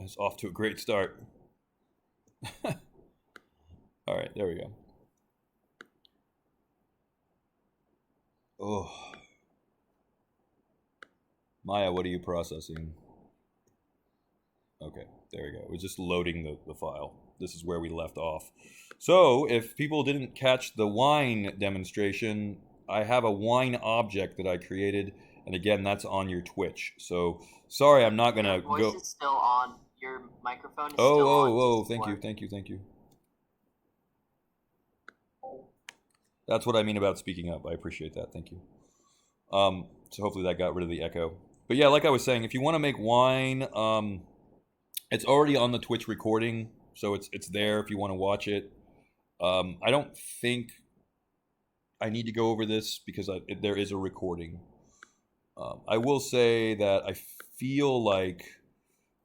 It's off to a great start. All right, there we go. Oh. Maya, what are you processing? Okay, there we go. It was just loading the file. This is where we left off. So, if people didn't catch the wine demonstration, I have a wine object that I created, and again, that's on your Twitch. So, sorry, I'm not gonna Your go. voice is still on. Your microphone is Oh, still on. oh, oh! Thank you, thank you, thank you. That's what I mean about speaking up. I appreciate that. Thank you. So hopefully that got rid of the echo. But yeah, like I was saying, if you want to make wine, it's already on the Twitch recording, so it's there if you want to watch it. I don't think I need to go over this because there is a recording. I will say that I feel like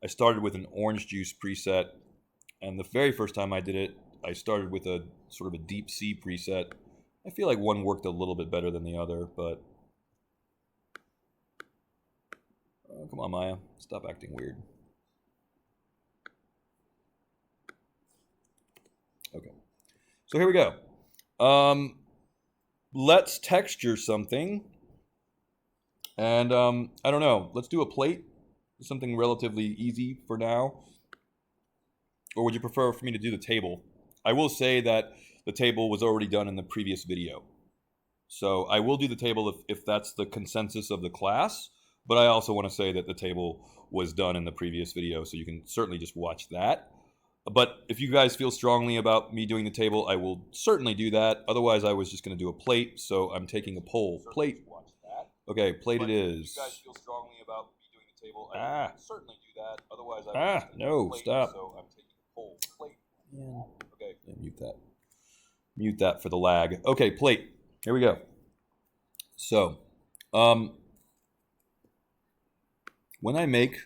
I started with an orange juice preset, and the very first time I did it, I started with a sort of a deep sea preset. I feel like one worked a little bit better than the other, but oh, come on, Maya, stop acting weird. Okay, so here we go. Let's texture something, and I don't know. Let's do a plate, something relatively easy for now. Or would you prefer for me to do the table? I will say that the table was already done in the previous video. So I will do the table if that's the consensus of the class, but I also want to say that the table was done in the previous video, so you can certainly just watch that. But if you guys feel strongly about me doing the table, I will certainly do that. Otherwise, I was just going to do a plate, so I'm taking a poll. Plate. Okay, plate it is. If you guys feel strongly about me doing the table, I will certainly do that. Otherwise, I was just going to do a plate, stop. So I'm taking a poll. Plate. Yeah. Okay. Yeah, mute that. Mute that for the lag. Okay, plate. Here we go. So, when I make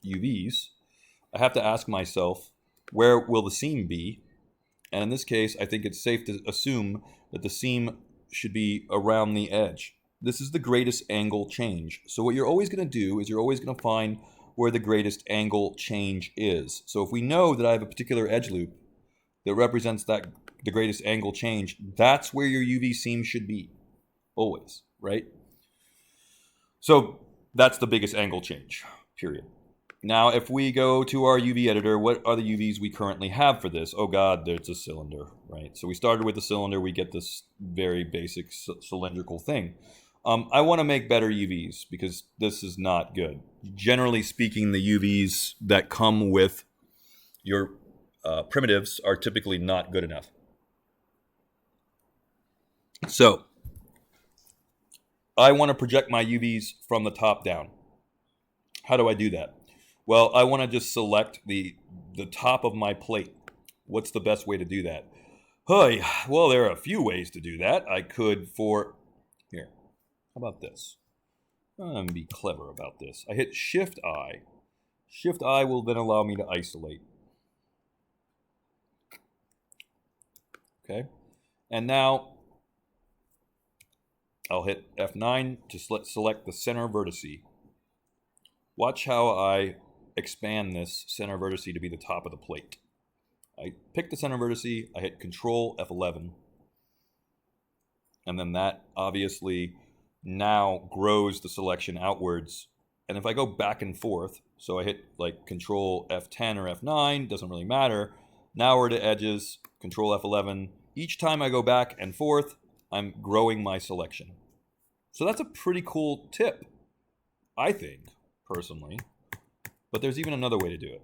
UVs, I have to ask myself, where will the seam be? And in this case, I think it's safe to assume that the seam should be around the edge. This is the greatest angle change. So what you're always going to do is you're always going to find where the greatest angle change is. So if we know that I have a particular edge loop that represents the greatest angle change, that's where your UV seam should be. Always, right? So that's the biggest angle change, period. Now, if we go to our UV editor, what are the UVs we currently have for this? Oh God, there's a cylinder, right? So we started with the cylinder, we get this very basic cylindrical thing. I want to make better UVs because this is not good. Generally speaking, the UVs that come with your primitives are typically not good enough. So I want to project my UVs from the top down. How do I do that? Well, I want to just select the top of my plate. What's the best way to do that? Well, there are a few ways to do that. I could here. How about this? I'm going to be clever about this. I hit Shift-I. Shift-I will then allow me to isolate. Okay. And now I'll hit F9 to select the center vertice. Watch how I expand this center vertice to be the top of the plate. I pick the center vertice, I hit Control F11, and then that obviously now grows the selection outwards. And if I go back and forth, so I hit like Control F10 or F9, doesn't really matter. Now we're to edges, Control F11. Each time I go back and forth, I'm growing my selection. So that's a pretty cool tip, I think, personally. But there's even another way to do it.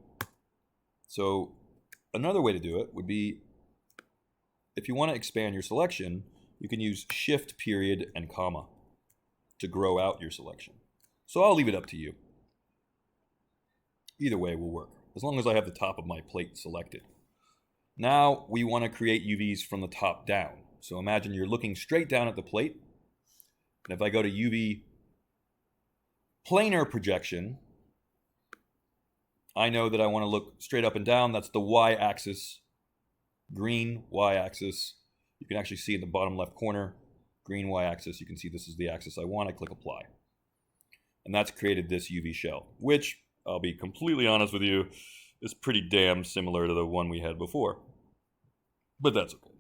So another way to do it would be, if you want to expand your selection, you can use Shift, period, and comma to grow out your selection. So I'll leave it up to you. Either way will work, as long as I have the top of my plate selected. Now we want to create UVs from the top down. So imagine you're looking straight down at the plate. And if I go to UV planar projection, I know that I want to look straight up and down. That's the y-axis, green y-axis. You can actually see in the bottom left corner, green y-axis. You can see this is the axis I want. I click apply. And that's created this UV shell, which I'll be completely honest with you, is pretty damn similar to the one we had before. But that's okay.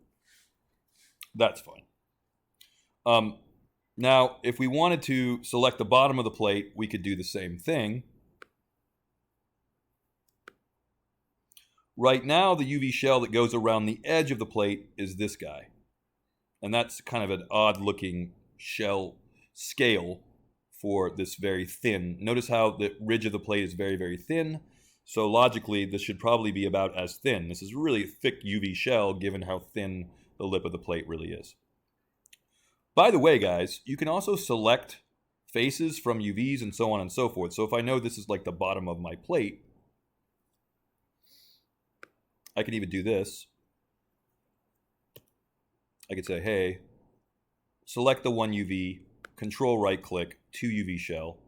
That's fine. Now, if we wanted to select the bottom of the plate, we could do the same thing. Right now, the UV shell that goes around the edge of the plate is this guy. And that's kind of an odd-looking shell scale for this very thin. Notice how the ridge of the plate is very, very thin. So logically, this should probably be about as thin. This is really a thick UV shell, given how thin the lip of the plate really is. By the way, guys, you can also select faces from UVs and so on and so forth. So if I know this is like the bottom of my plate, I can even do this. I could say, hey, select the one UV, control right click, 2 UV shell.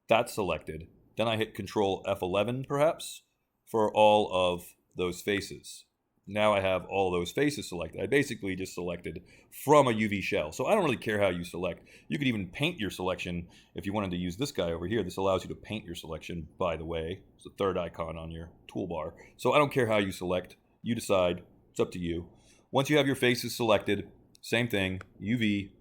That's selected. Then I hit control F11 perhaps for all of those faces. Now I have all those faces selected. I basically just selected from a UV shell. So I don't really care how you select. You could even paint your selection if you wanted to use this guy over here. This allows you to paint your selection, by the way. It's the third icon on your toolbar. So I don't care how you select. You decide. It's up to you. Once you have your faces selected, same thing, UV,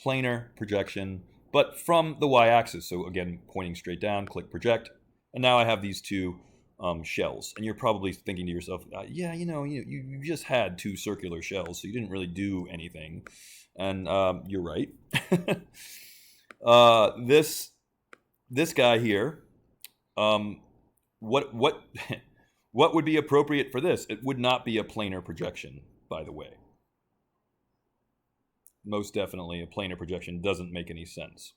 planar projection, but from the y-axis. So again, pointing straight down, click project. And now I have these two shells. And you're probably thinking to yourself, yeah, you just had 2 circular shells, so you didn't really do anything. And you're right. This guy here, what would be appropriate for this? It would not be a planar projection, by the way. Most definitely, a planar projection doesn't make any sense.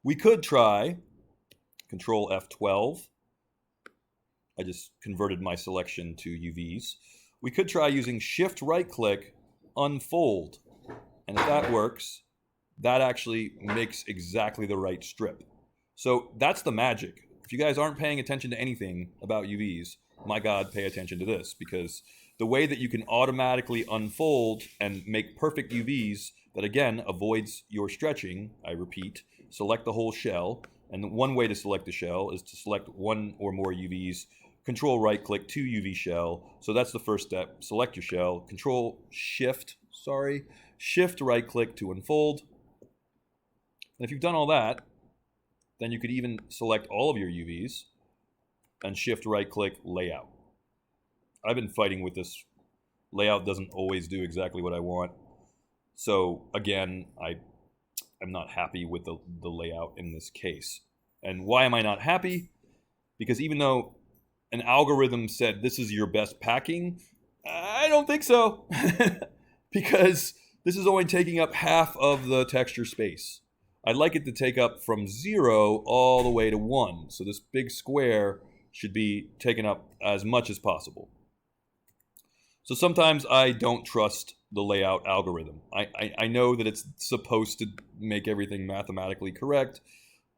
We could try control F12. I just converted my selection to UVs. We could try using shift right click, unfold. And if that works, that actually makes exactly the right strip. So that's the magic. If you guys aren't paying attention to anything about UVs, my God, pay attention to this, because the way that you can automatically unfold and make perfect UVs that, again, avoids your stretching, I repeat, select the whole shell. And one way to select the shell is to select 1 or more UVs, control right click, 2 UV shell. So that's the first step. Select your shell, shift right click to unfold. And if you've done all that, then you could even select all of your UVs and shift right click layout. I've been fighting with this. Layout doesn't always do exactly what I want. So again, I'm not happy with the layout in this case. And why am I not happy? Because even though an algorithm said this is your best packing, I don't think so. Because this is only taking up half of the texture space. I'd like it to take up from 0 all the way to 1. So this big square should be taken up as much as possible. So sometimes I don't trust the layout algorithm. I know that it's supposed to make everything mathematically correct,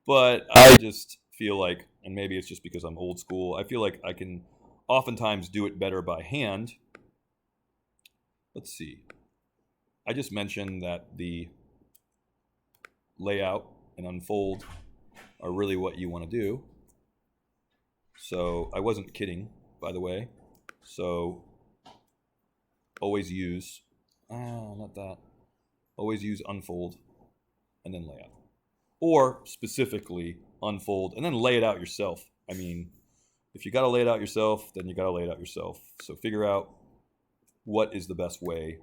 but I just feel like, and maybe it's just because I'm old school, I feel like I can oftentimes do it better by hand. Let's see. I just mentioned that the layout and unfold are really what you want to do. So I wasn't kidding, by the way. So always use, not that. Always use unfold and then layout. Or specifically unfold and then lay it out yourself. I mean, if you got to lay it out yourself, then you got to lay it out yourself. So figure out what is the best way.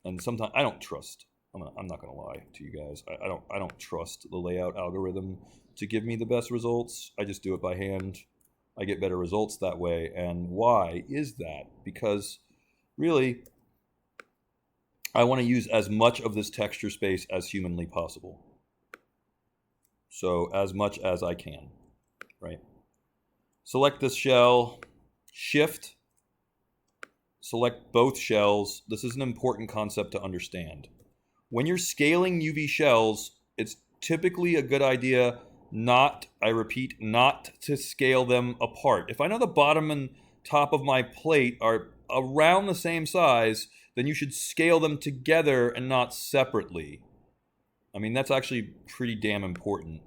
And sometimes I don't trust. I'm not going to lie to you guys. I don't trust the layout algorithm to give me the best results. I just do it by hand. I get better results that way. And why is that? Because really, I want to use as much of this texture space as humanly possible. So as much as I can, right? Select this shell, shift, select both shells. This is an important concept to understand. When you're scaling UV shells, it's typically a good idea not to scale them apart. If I know the bottom and top of my plate are around the same size, then you should scale them together and not separately. I mean, that's actually pretty damn important.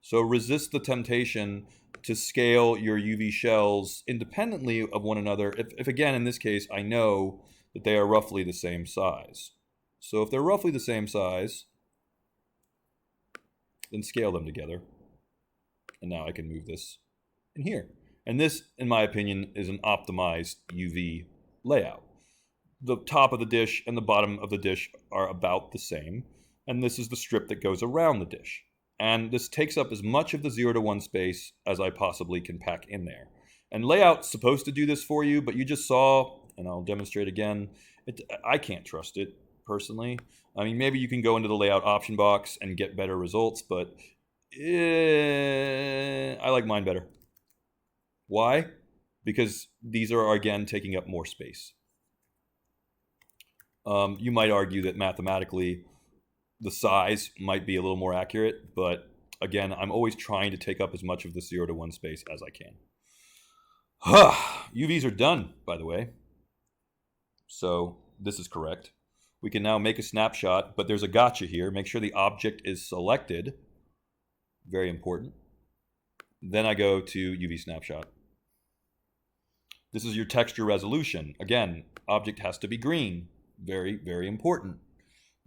So resist the temptation to scale your UV shells independently of one another if again, in this case, I know that they are roughly the same size. So if they're roughly the same size, then scale them together. And now I can move this in here. And this, in my opinion, is an optimized UV layout. The top of the dish and the bottom of the dish are about the same. And this is the strip that goes around the dish. And this takes up as much of the 0 to 1 space as I possibly can pack in there. And layout's supposed to do this for you, but you just saw, and I'll demonstrate again, I can't trust it, personally. I mean, maybe you can go into the layout option box and get better results, but I like mine better. Why? Because these are, again, taking up more space. You might argue that mathematically the size might be a little more accurate, but again, I'm always trying to take up as much of the 0 to 1 space as I can. UVs are done, by the way. So this is correct. We can now make a snapshot, but there's a gotcha here. Make sure the object is selected. Very important. Then I go to UV snapshot. This is your texture resolution. Again, object has to be green. Very, very important.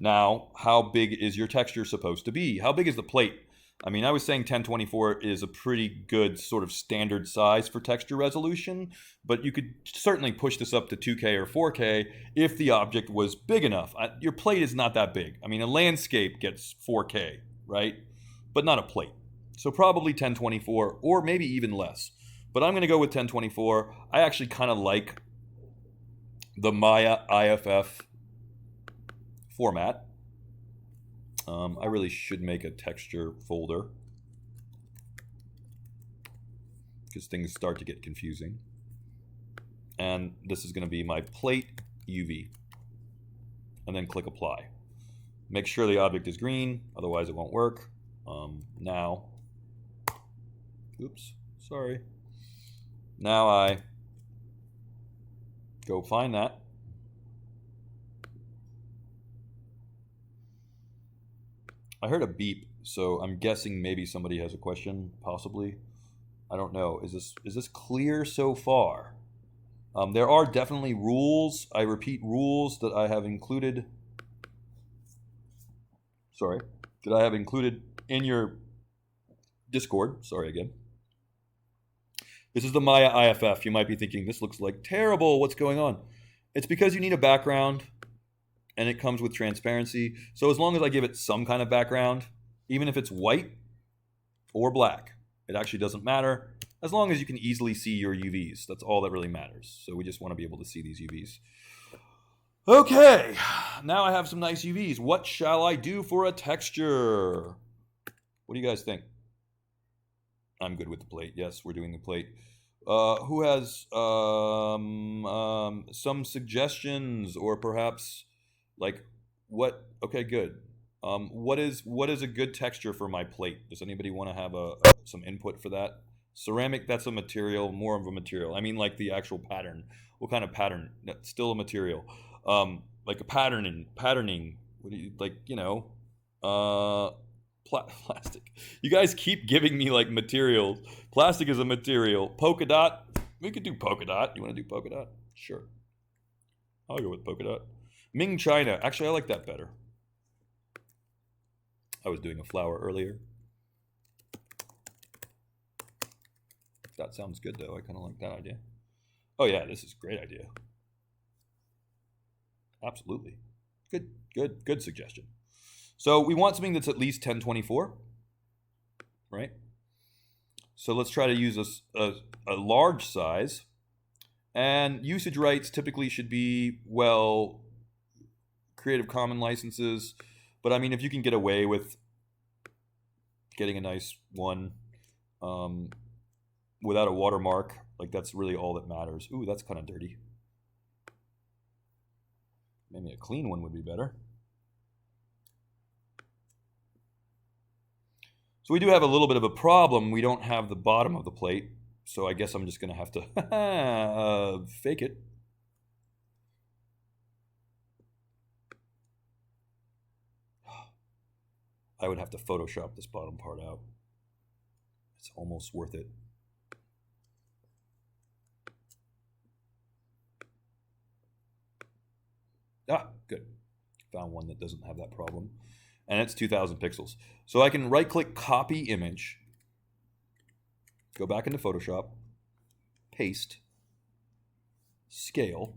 Now, how big is your texture supposed to be? How big is the plate? I mean, I was saying 1024 is a pretty good sort of standard size for texture resolution, but you could certainly push this up to 2K or 4K if the object was big enough. Your plate is not that big. I mean, a landscape gets 4K, right? But not a plate. So probably 1024 or maybe even less. But I'm going to go with 1024. I actually kind of like the Maya IFF format. I really should make a texture folder because things start to get confusing. And this is going to be my plate UV. And then click apply. Make sure the object is green, otherwise it won't work. Now, oops, sorry. Now I go find that. I heard a beep, so I'm guessing maybe somebody has a question, possibly. I don't know. Is this clear so far? There are definitely rules. I repeat, rules that I have included. Sorry, that I have included in your Discord. Sorry again. This is the Maya IFF. You might be thinking, this looks like terrible. What's going on? It's because you need a background, and it comes with transparency. So as long as I give it some kind of background, even if it's white or black, it actually doesn't matter. As long as you can easily see your UVs, that's all that really matters. So we just want to be able to see these UVs. Okay, now I have some nice UVs. What shall I do for a texture? What do you guys think? I'm good with the plate. Yes, we're doing the plate. Who has some suggestions, or perhaps like what? Okay, good. What is a good texture for my plate? Does anybody want to have some input for that? Ceramic, that's a material, more of a material. I mean, like the actual pattern. What kind of pattern? That's still a material. Like a patterning. What do you like? You know, plastic. You guys keep giving me like materials. Plastic is a material. Polka dot. We could do polka dot. You want to do polka dot? Sure. I'll go with polka dot. Ming China. Actually, I like that better. I was doing a flower earlier. That sounds good though. I kind of like that idea. Oh yeah, this is a great idea. Absolutely. Good suggestion. So we want something that's at least 1024, right? So let's try to use a large size. And usage rights typically should be, well, Creative Commons licenses. But I mean, if you can get away with getting a nice one without a watermark, like that's really all that matters. Ooh, that's kind of dirty. Maybe a clean one would be better. So we do have a little bit of a problem. We don't have the bottom of the plate. So I guess I'm just going to have to fake it. I would have to Photoshop this bottom part out. It's almost worth it. Ah, good. Found one that doesn't have that problem. And it's 2000 pixels. So I can right-click copy image, go back into Photoshop, paste, scale.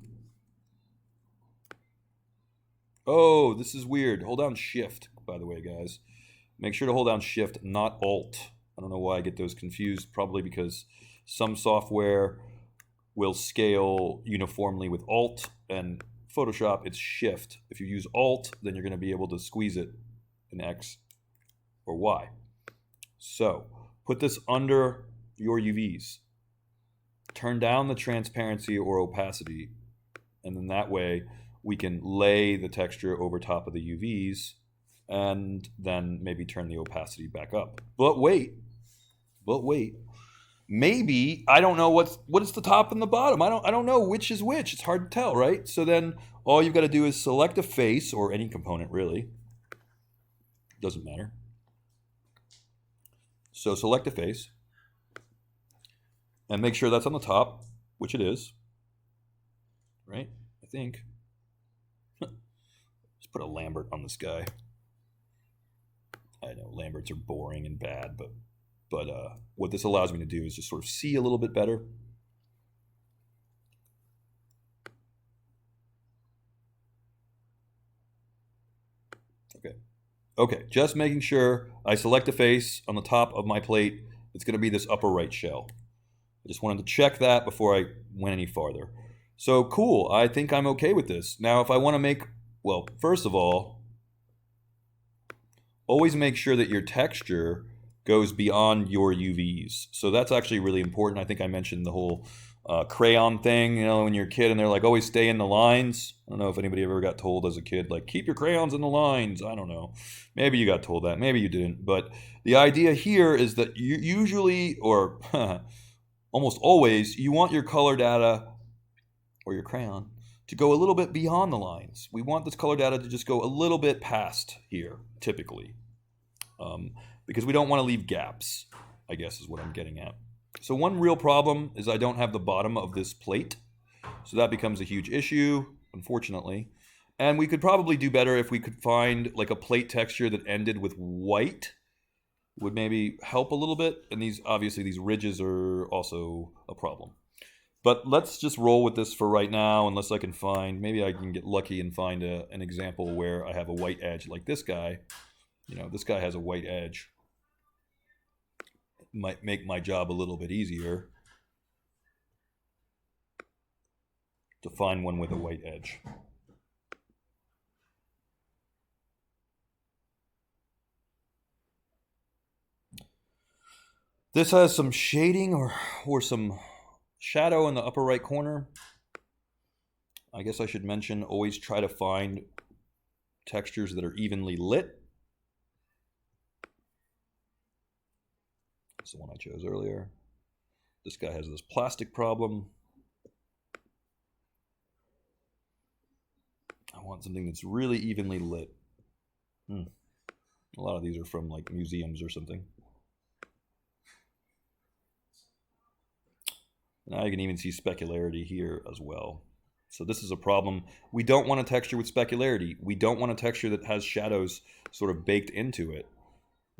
Oh, this is weird. Hold down Shift, by the way, guys. Make sure to hold down Shift, not Alt. I don't know why I get those confused. Probably because some software will scale uniformly with Alt, and Photoshop, it's Shift. If you use Alt, then you're going to be able to squeeze it in X or Y. So, put this under your UVs. Turn down the transparency or opacity, and then that way we can lay the texture over top of the UVs and then maybe turn the opacity back up. But wait. Maybe I don't know what is the top and the bottom. I don't know which is which. It's hard to tell, right? So then all you've got to do is select a face or any component really. Doesn't matter. So select a face and make sure that's on the top, which it is. Right? I think. Let's put a Lambert on this guy. I know Lamberts are boring and bad, but what this allows me to do is just sort of see a little bit better. Okay, just making sure I select a face on the top of my plate. It's going to be this upper right shell. I just wanted to check that before I went any farther. So cool, I think I'm okay with this. Now if I want to make, well, first of all, always make sure that your texture goes beyond your UVs. So that's actually really important. I think I mentioned the whole crayon thing, you know, when you're a kid and they're like, always stay in the lines. I don't know if anybody ever got told as a kid, like, keep your crayons in the lines. I don't know. Maybe you got told that. Maybe you didn't. But the idea here is that you usually, or almost always, you want your color data or your crayon to go a little bit beyond the lines. We want this color data to just go a little bit past here, typically. Because we don't want to leave gaps, I guess is what I'm getting at. So one real problem is I don't have the bottom of this plate. So that becomes a huge issue, unfortunately. And we could probably do better if we could find like a plate texture that ended with white. Would maybe help a little bit. And these, obviously, these ridges are also a problem. But let's just roll with this for right now, unless I can find, maybe I can get lucky and find an example where I have a white edge like this guy. You know, this guy has a white edge. Might make my job a little bit easier to find one with a white edge. This has some shading or some shadow in the upper right corner. I guess I should mention, always try to find textures that are evenly lit. That's the one I chose earlier. This guy has this plastic problem. I want something that's really evenly lit. A lot of these are from like museums or something. Now you can even see specularity here as well. So this is a problem. We don't want a texture with specularity. We don't want a texture that has shadows sort of baked into it.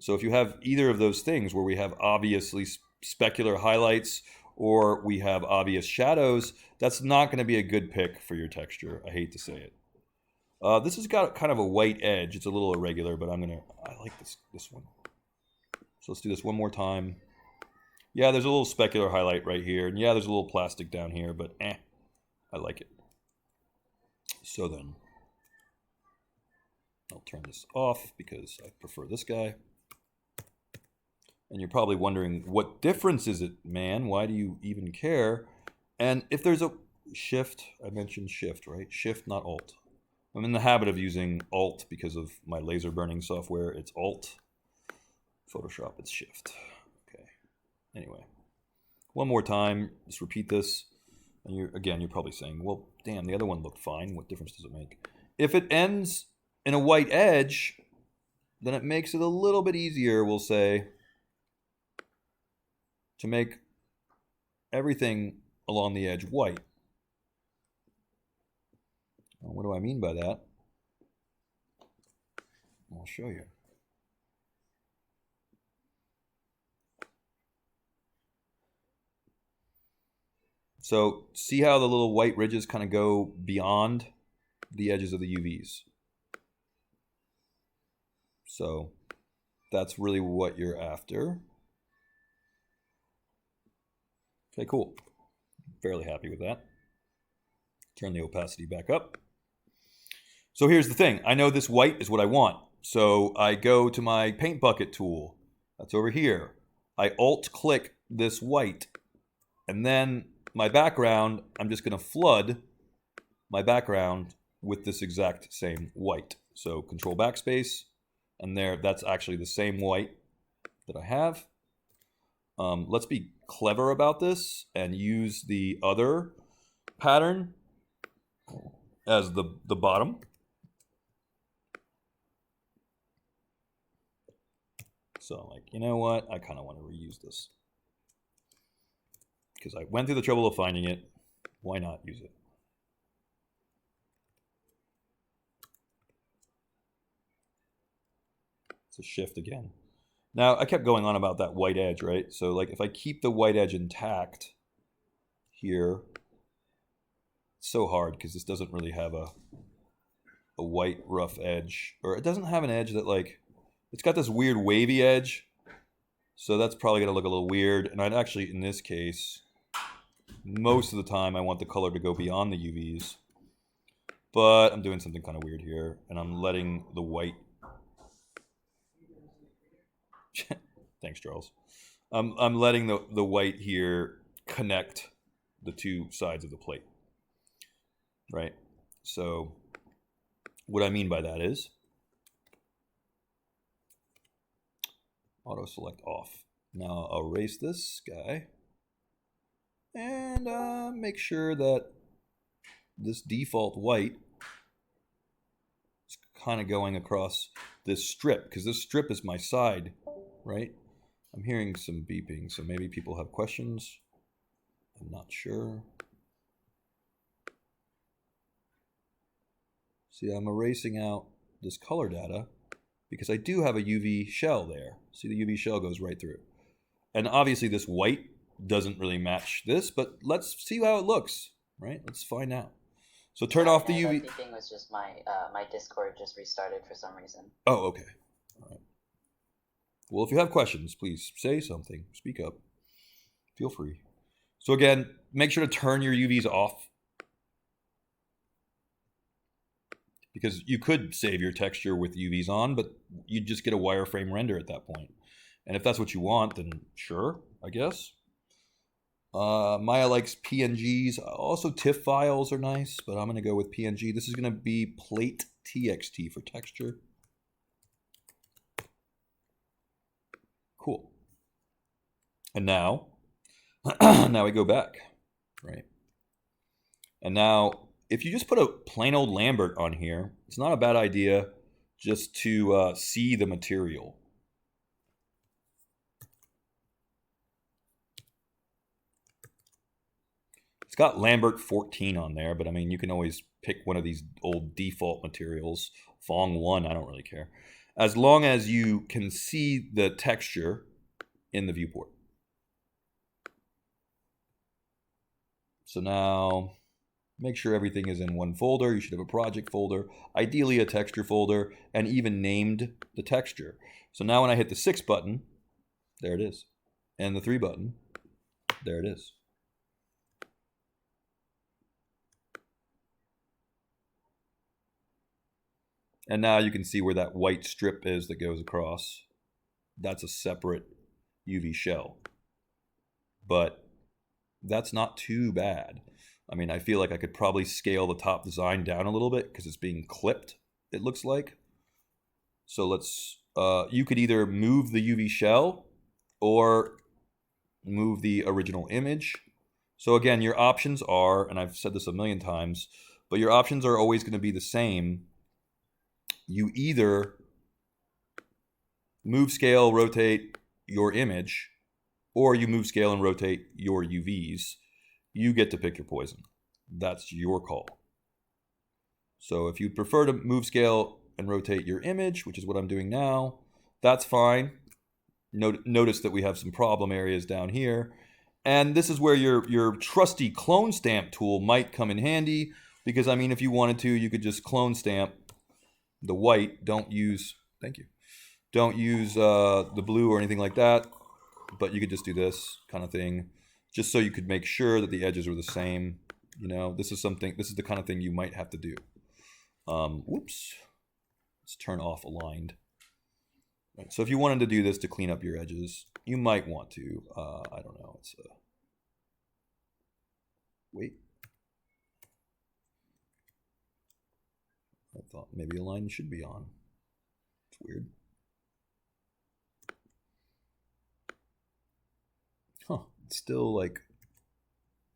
So if you have either of those things where we have obviously specular highlights or we have obvious shadows, that's not going to be a good pick for your texture. I hate to say it. This has got kind of a white edge. It's a little irregular, but I like this one. So let's do this one more time. Yeah, there's a little specular highlight right here. And yeah, there's a little plastic down here, but I like it. So then, I'll turn this off because I prefer this guy. And you're probably wondering, what difference is it, man? Why do you even care? And if there's a shift, I mentioned shift, right? Shift, not alt. I'm in the habit of using alt because of my laser burning software. It's alt. Photoshop, it's shift. Okay. Anyway, one more time, just repeat this. And you're probably saying, well, damn, the other one looked fine. What difference does it make? If it ends in a white edge, then it makes it a little bit easier, we'll say. to make everything along the edge white. Now, what do I mean by that? I'll show you. So see how the little white ridges kind of go beyond the edges of the UVs. So that's really what you're after. Okay, cool. Fairly happy with that. Turn the opacity back up. So here's the thing. I know this white is what I want. So I go to my paint bucket tool. That's over here. I alt-click this white. And then my background, I'm just going to flood my background with this exact same white. So control backspace. And there, that's actually the same white that I have. Let's be clever about this and use the other pattern as the bottom. So I'm like, you know what? I kind of want to reuse this. Because I went through the trouble of finding it. Why not use it? It's a shift again. Now, I kept going on about that white edge, right? So like if I keep the white edge intact here, it's so hard because this doesn't really have a white rough edge. Or it doesn't have an edge that like, it's got this weird wavy edge. So that's probably going to look a little weird. And I'd actually, in this case, most of the time I want the color to go beyond the UVs. But I'm doing something kind of weird here. And I'm letting the white... Thanks, Charles. I'm letting the white here connect the two sides of the plate. Right? So what I mean by that is auto select off. Now I'll erase this guy and make sure that this default white is kind of going across this strip, because this strip is my side, right? I'm hearing some beeping, so maybe people have questions. I'm not sure. See, I'm erasing out this color data because I do have a UV shell there. See, the UV shell goes right through. And obviously this white doesn't really match this, but let's see how it looks, right? Let's find out. So turn off the UV. That thing was just my Discord just restarted for some reason. Oh, okay. All right. Well, if you have questions, please say something. Speak up. Feel free. So again, make sure to turn your UVs off, because you could save your texture with UVs on, but you'd just get a wireframe render at that point. And if that's what you want, then sure, I guess. Maya likes PNGs. Also, TIFF files are nice, but I'm going to go with PNG. This is going to be plate TXT for texture. Cool. And now, now we go back, right? And now, if you just put a plain old Lambert on here, it's not a bad idea just to see the material. It's got Lambert 14 on there, but I mean, you can always pick one of these old default materials. Fong 1, I don't really care. As long as you can see the texture in the viewport. So now, make sure everything is in one folder. You should have a project folder, ideally a texture folder, and even named the texture. So now when I hit the 6 button, there it is. And the 3 button, there it is. And now you can see where that white strip is that goes across. That's a separate UV shell. But that's not too bad. I mean, I feel like I could probably scale the top design down a little bit because it's being clipped, it looks like. So let's, you could either move the UV shell or move the original image. So again, your options are, and I've said this a million times, but your options are always going to be the same. You either move, scale, rotate your image, or you move scale and rotate your UVs. You get to pick your poison. That's your call. So if you prefer to move scale and rotate your image, which is what I'm doing now, that's fine. Notice that we have some problem areas down here. And this is where your trusty clone stamp tool might come in handy, because I mean, if you wanted to, you could just clone stamp the white. Don't use the blue or anything like that, but you could just do this kind of thing, just so you could make sure that the edges are the same. You know, this is the kind of thing you might have to do. Whoops. Let's turn off aligned. Right, so if you wanted to do this to clean up your edges, you might want to. I don't know. Wait. I thought maybe align should be on. It's weird. Huh. It's still like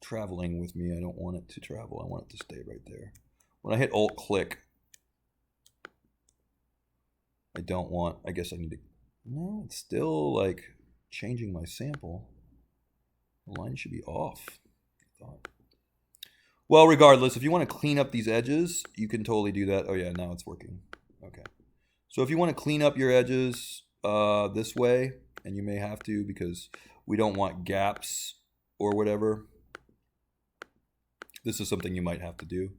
traveling with me. I don't want it to travel. I want it to stay right there. When I hit Alt click, I don't want, I guess I need to, no, it's still like changing my sample. The line should be off, I thought. Well, regardless, if you want to clean up these edges, you can totally do that. Oh yeah, now it's working. Okay. So if you want to clean up your edges this way, and you may have to because we don't want gaps or whatever, this is something you might have to do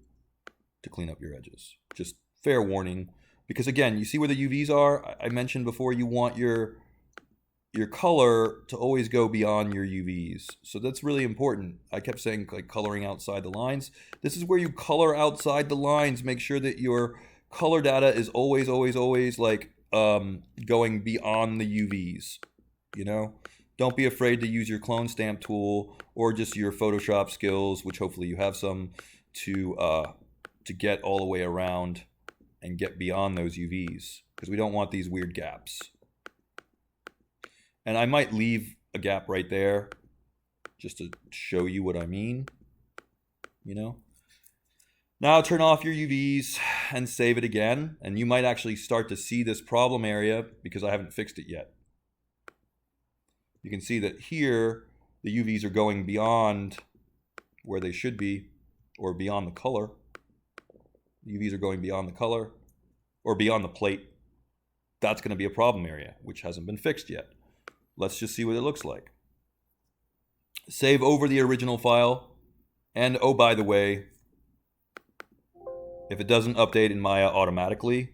to clean up your edges. Just fair warning. Because again, you see where the UVs are? I mentioned before you want your color to always go beyond your UVs. So that's really important. I kept saying like coloring outside the lines. This is where you color outside the lines. Make sure that your color data is always like going beyond the UVs. You know? Don't be afraid to use your clone stamp tool or just your Photoshop skills, which hopefully you have some, to get all the way around and get beyond those UVs, because we don't want these weird gaps. And I might leave a gap right there just to show you what I mean, you know. Now turn off your UVs and save it again, and you might actually start to see this problem area because I haven't fixed it yet. You can see that here the UVs are going beyond where they should be, or beyond the color. UVs are going beyond the color or beyond the plate. That's going to be a problem area, which hasn't been fixed yet. Let's just see what it looks like. Save over the original file. And oh, by the way, if it doesn't update in Maya automatically,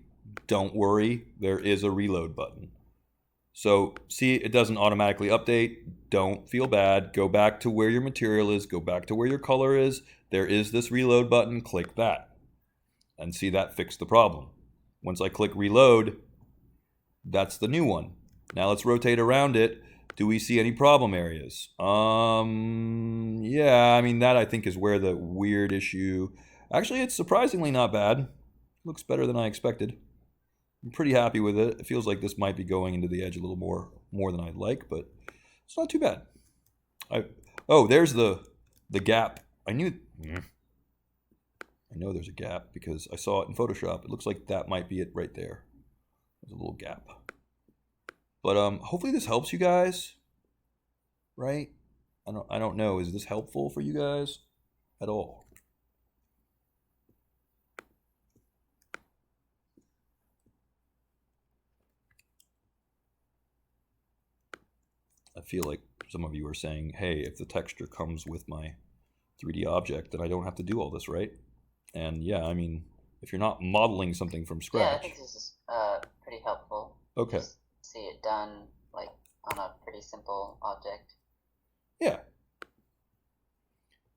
don't worry, there is a reload button. So see, it doesn't automatically update. Don't feel bad. Go back to where your material is. Go back to where your color is. There is this reload button. Click that. And see, that fixed the problem. Once I click reload, that's the new one. Now let's rotate around it. Do we see any problem areas? Yeah, I mean, that I think is where the weird issue. Actually, it's surprisingly not bad. Looks better than I expected. I'm pretty happy with it. It feels like this might be going into the edge a little more than I'd like, but it's not too bad. Oh, there's the gap. I know there's a gap because I saw it in Photoshop. It looks like that might be it right there. There's a little gap. But hopefully this helps you guys, right? I don't know. Is this helpful for you guys at all? I feel like some of you are saying, hey, if the texture comes with my 3D object, then I don't have to do all this, right? And yeah, I mean, if you're not modeling something from scratch. Yeah, I think this is pretty helpful. Okay. Just see it done like on a pretty simple object. Yeah.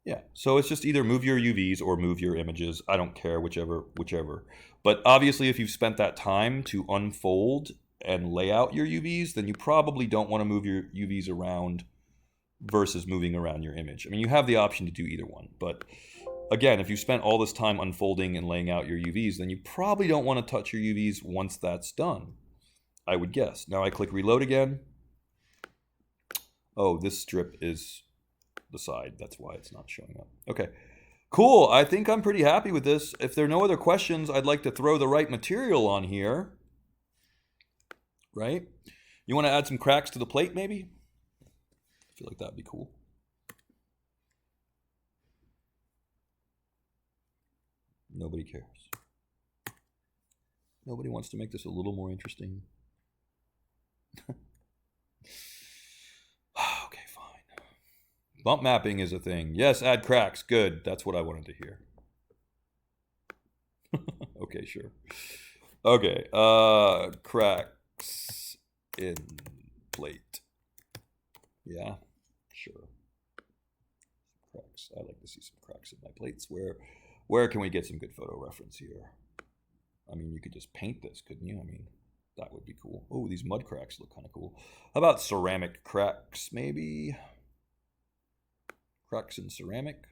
Yeah. So it's just either move your UVs or move your images. I don't care, whichever. But obviously, if you've spent that time to unfold and lay out your UVs, then you probably don't want to move your UVs around versus moving around your image. I mean, you have the option to do either one, but again, if you spent all this time unfolding and laying out your UVs, then you probably don't want to touch your UVs once that's done, I would guess. Now I click reload again. Oh, this strip is the side. That's why it's not showing up. Okay, cool. I think I'm pretty happy with this. If there are no other questions, I'd like to throw the right material on here. Right? You want to add some cracks to the plate maybe? feel like that'd be cool. Nobody cares. Nobody wants to make this a little more interesting. Okay, fine. Bump mapping is a thing. Yes, add cracks. Good. That's what I wanted to hear. Okay, sure. Okay, cracks in plate. Yeah, sure. Cracks. I like to see some cracks in my plates. Where can we get some good photo reference here? I mean, you could just paint this, couldn't you? I mean, that would be cool. Oh, these mud cracks look kind of cool. How about ceramic cracks, maybe? Cracks in ceramic.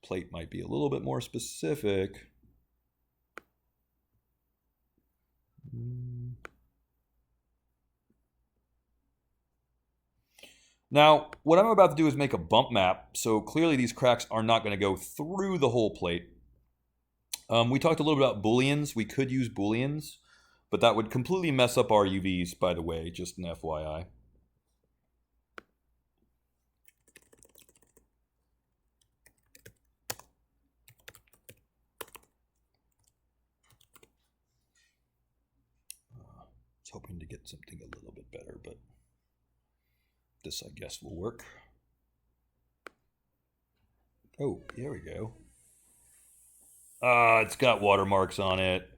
Plate might be a little bit more specific. Now, what I'm about to do is make a bump map. So clearly these cracks are not going to go through the whole plate. We talked a little bit about booleans. We could use booleans, but that would completely mess up our UVs, by the way, just an FYI. I was hoping to get something a little bit better, but this, I guess, will work. Oh, here we go. It's got watermarks on it.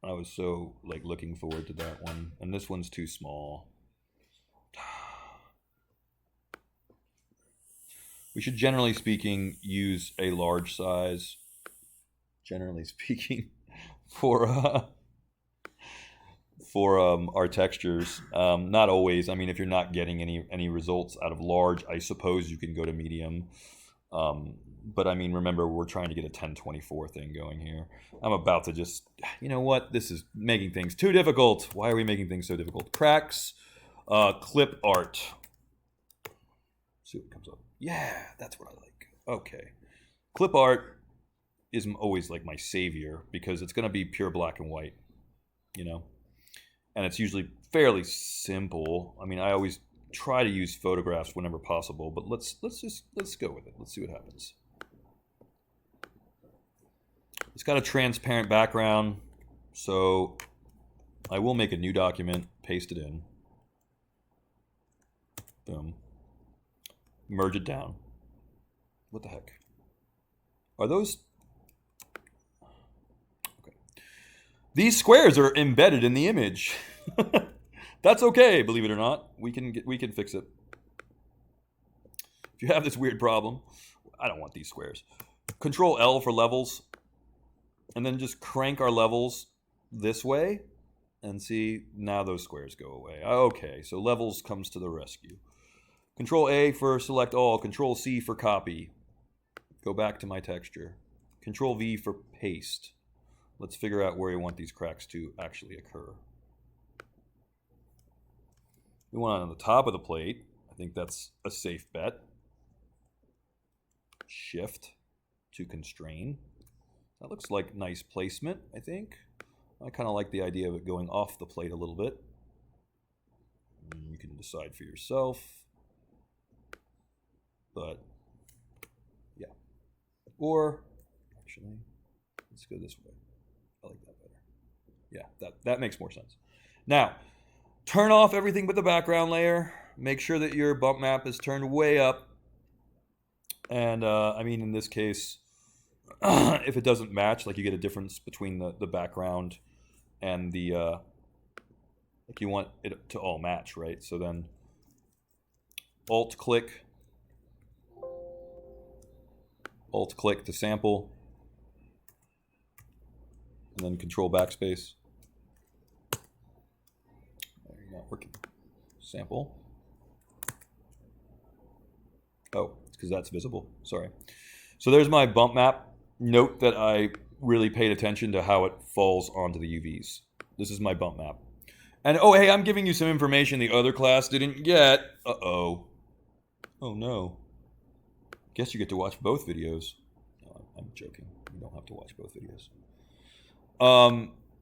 I was so looking forward to that one. And this one's too small. We should, generally speaking, use a large size. Generally speaking, for our textures. Not always. I mean, if you're not getting any results out of large, I suppose you can go to medium. But I mean, remember, we're trying to get a 1024 thing going here. I'm about to just, you know what? This is making things too difficult. Why are we making things so difficult? Cracks, clip art. See what comes up. Yeah, that's what I like. Okay. Clip art is always like my savior because it's going to be pure black and white, you know? And it's usually fairly simple. I mean, I always try to use photographs whenever possible, but let's go with it. Let's see what happens. It's got a transparent background, so I will make a new document, paste it in. Boom. Merge it down. What the heck? Are those... Okay. These squares are embedded in the image. That's okay, believe it or not. We can fix it. If you have this weird problem, I don't want these squares. Control L for levels. And then just crank our levels this way. And see, now those squares go away. Okay, so levels comes to the rescue. Control A for select all. Control C for copy. Go back to my texture. Control V for paste. Let's figure out where we want these cracks to actually occur. We want it on the top of the plate. I think that's a safe bet. Shift to constrain. That looks like nice placement, I think. I kind of like the idea of it going off the plate a little bit. You can decide for yourself. But, yeah. Or, actually, let's go this way. I like that better. Yeah, that makes more sense. Now, turn off everything but the background layer. Make sure that your bump map is turned way up. And, I mean, in this case, if it doesn't match, like you get a difference between the background and the, like you want it to all match, right? So then Alt-click to sample, and then Control backspace. You're not working. Sample. Oh, it's because that's visible. Sorry. So there's my bump map. Note that I really paid attention to how it falls onto the UVs. This is my bump map. And oh, hey, I'm giving you some information the other class didn't get. Uh-oh. Oh, no. Guess you get to watch both videos. No, I'm joking. You don't have to watch both videos.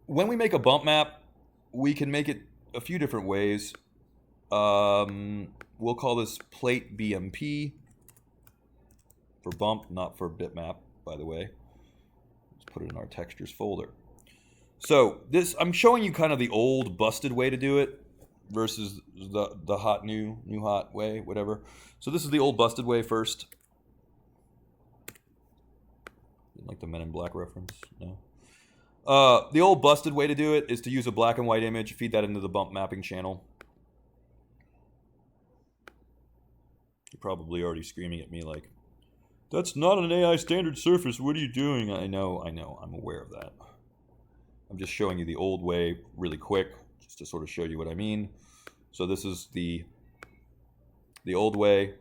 When we make a bump map, we can make it a few different ways. We'll call this plate BMP for bump, not for bitmap, by the way. Let's put it in our textures folder. So this, I'm showing you kind of the old busted way to do it versus the hot new hot way, whatever. So this is the old busted way first. Like the Men in Black reference? No. The old busted way to do it is to use a black and white image, feed that into the bump mapping channel. You're probably already screaming at me like, that's not an AI standard surface, what are you doing? I know, I'm aware of that. I'm just showing you the old way really quick, just to sort of show you what I mean. So this is the old way.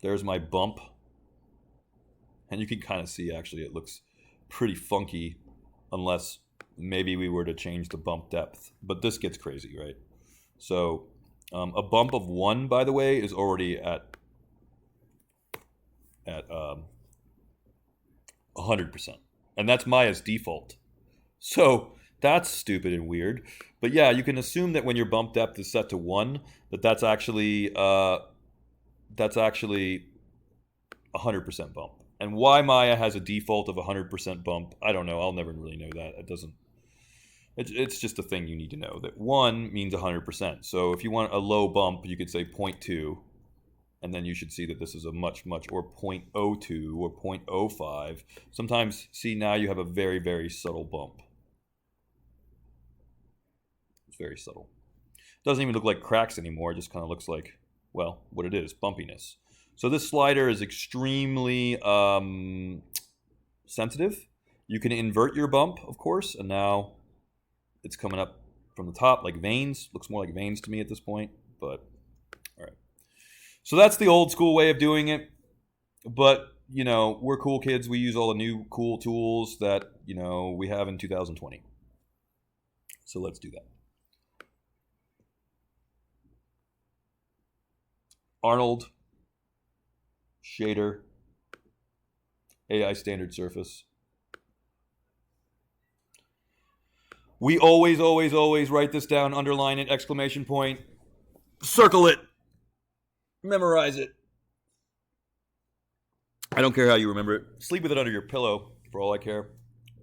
There's my bump. And you can kind of see, actually, it looks pretty funky, unless maybe we were to change the bump depth. But this gets crazy, right? So a bump of 1, by the way, is already at 100%. And that's Maya's default. So that's stupid and weird. But yeah, you can assume that when your bump depth is set to 1, that's actually 100% bump. And why Maya has a default of 100% bump, I don't know. I'll never really know that. It doesn't. It's just a thing you need to know, that 1 means 100%. So if you want a low bump, you could say 0.2. And then you should see that this is a much, or 0.02 or 0.05. Sometimes, see, now you have a very, very subtle bump. It's very subtle. It doesn't even look like cracks anymore. It just kind of looks like, well, what it is, bumpiness. So this slider is extremely sensitive. You can invert your bump, of course, and now it's coming up from the top like veins. Looks more like veins to me at this point, but all right. So that's the old school way of doing it. But, you know, we're cool kids. We use all the new cool tools that, you know, we have in 2020. So let's do that. Arnold, shader, AI standard surface. We always write this down, underline it, exclamation point, circle it, memorize it. I don't care how you remember it. Sleep with it under your pillow, for all I care.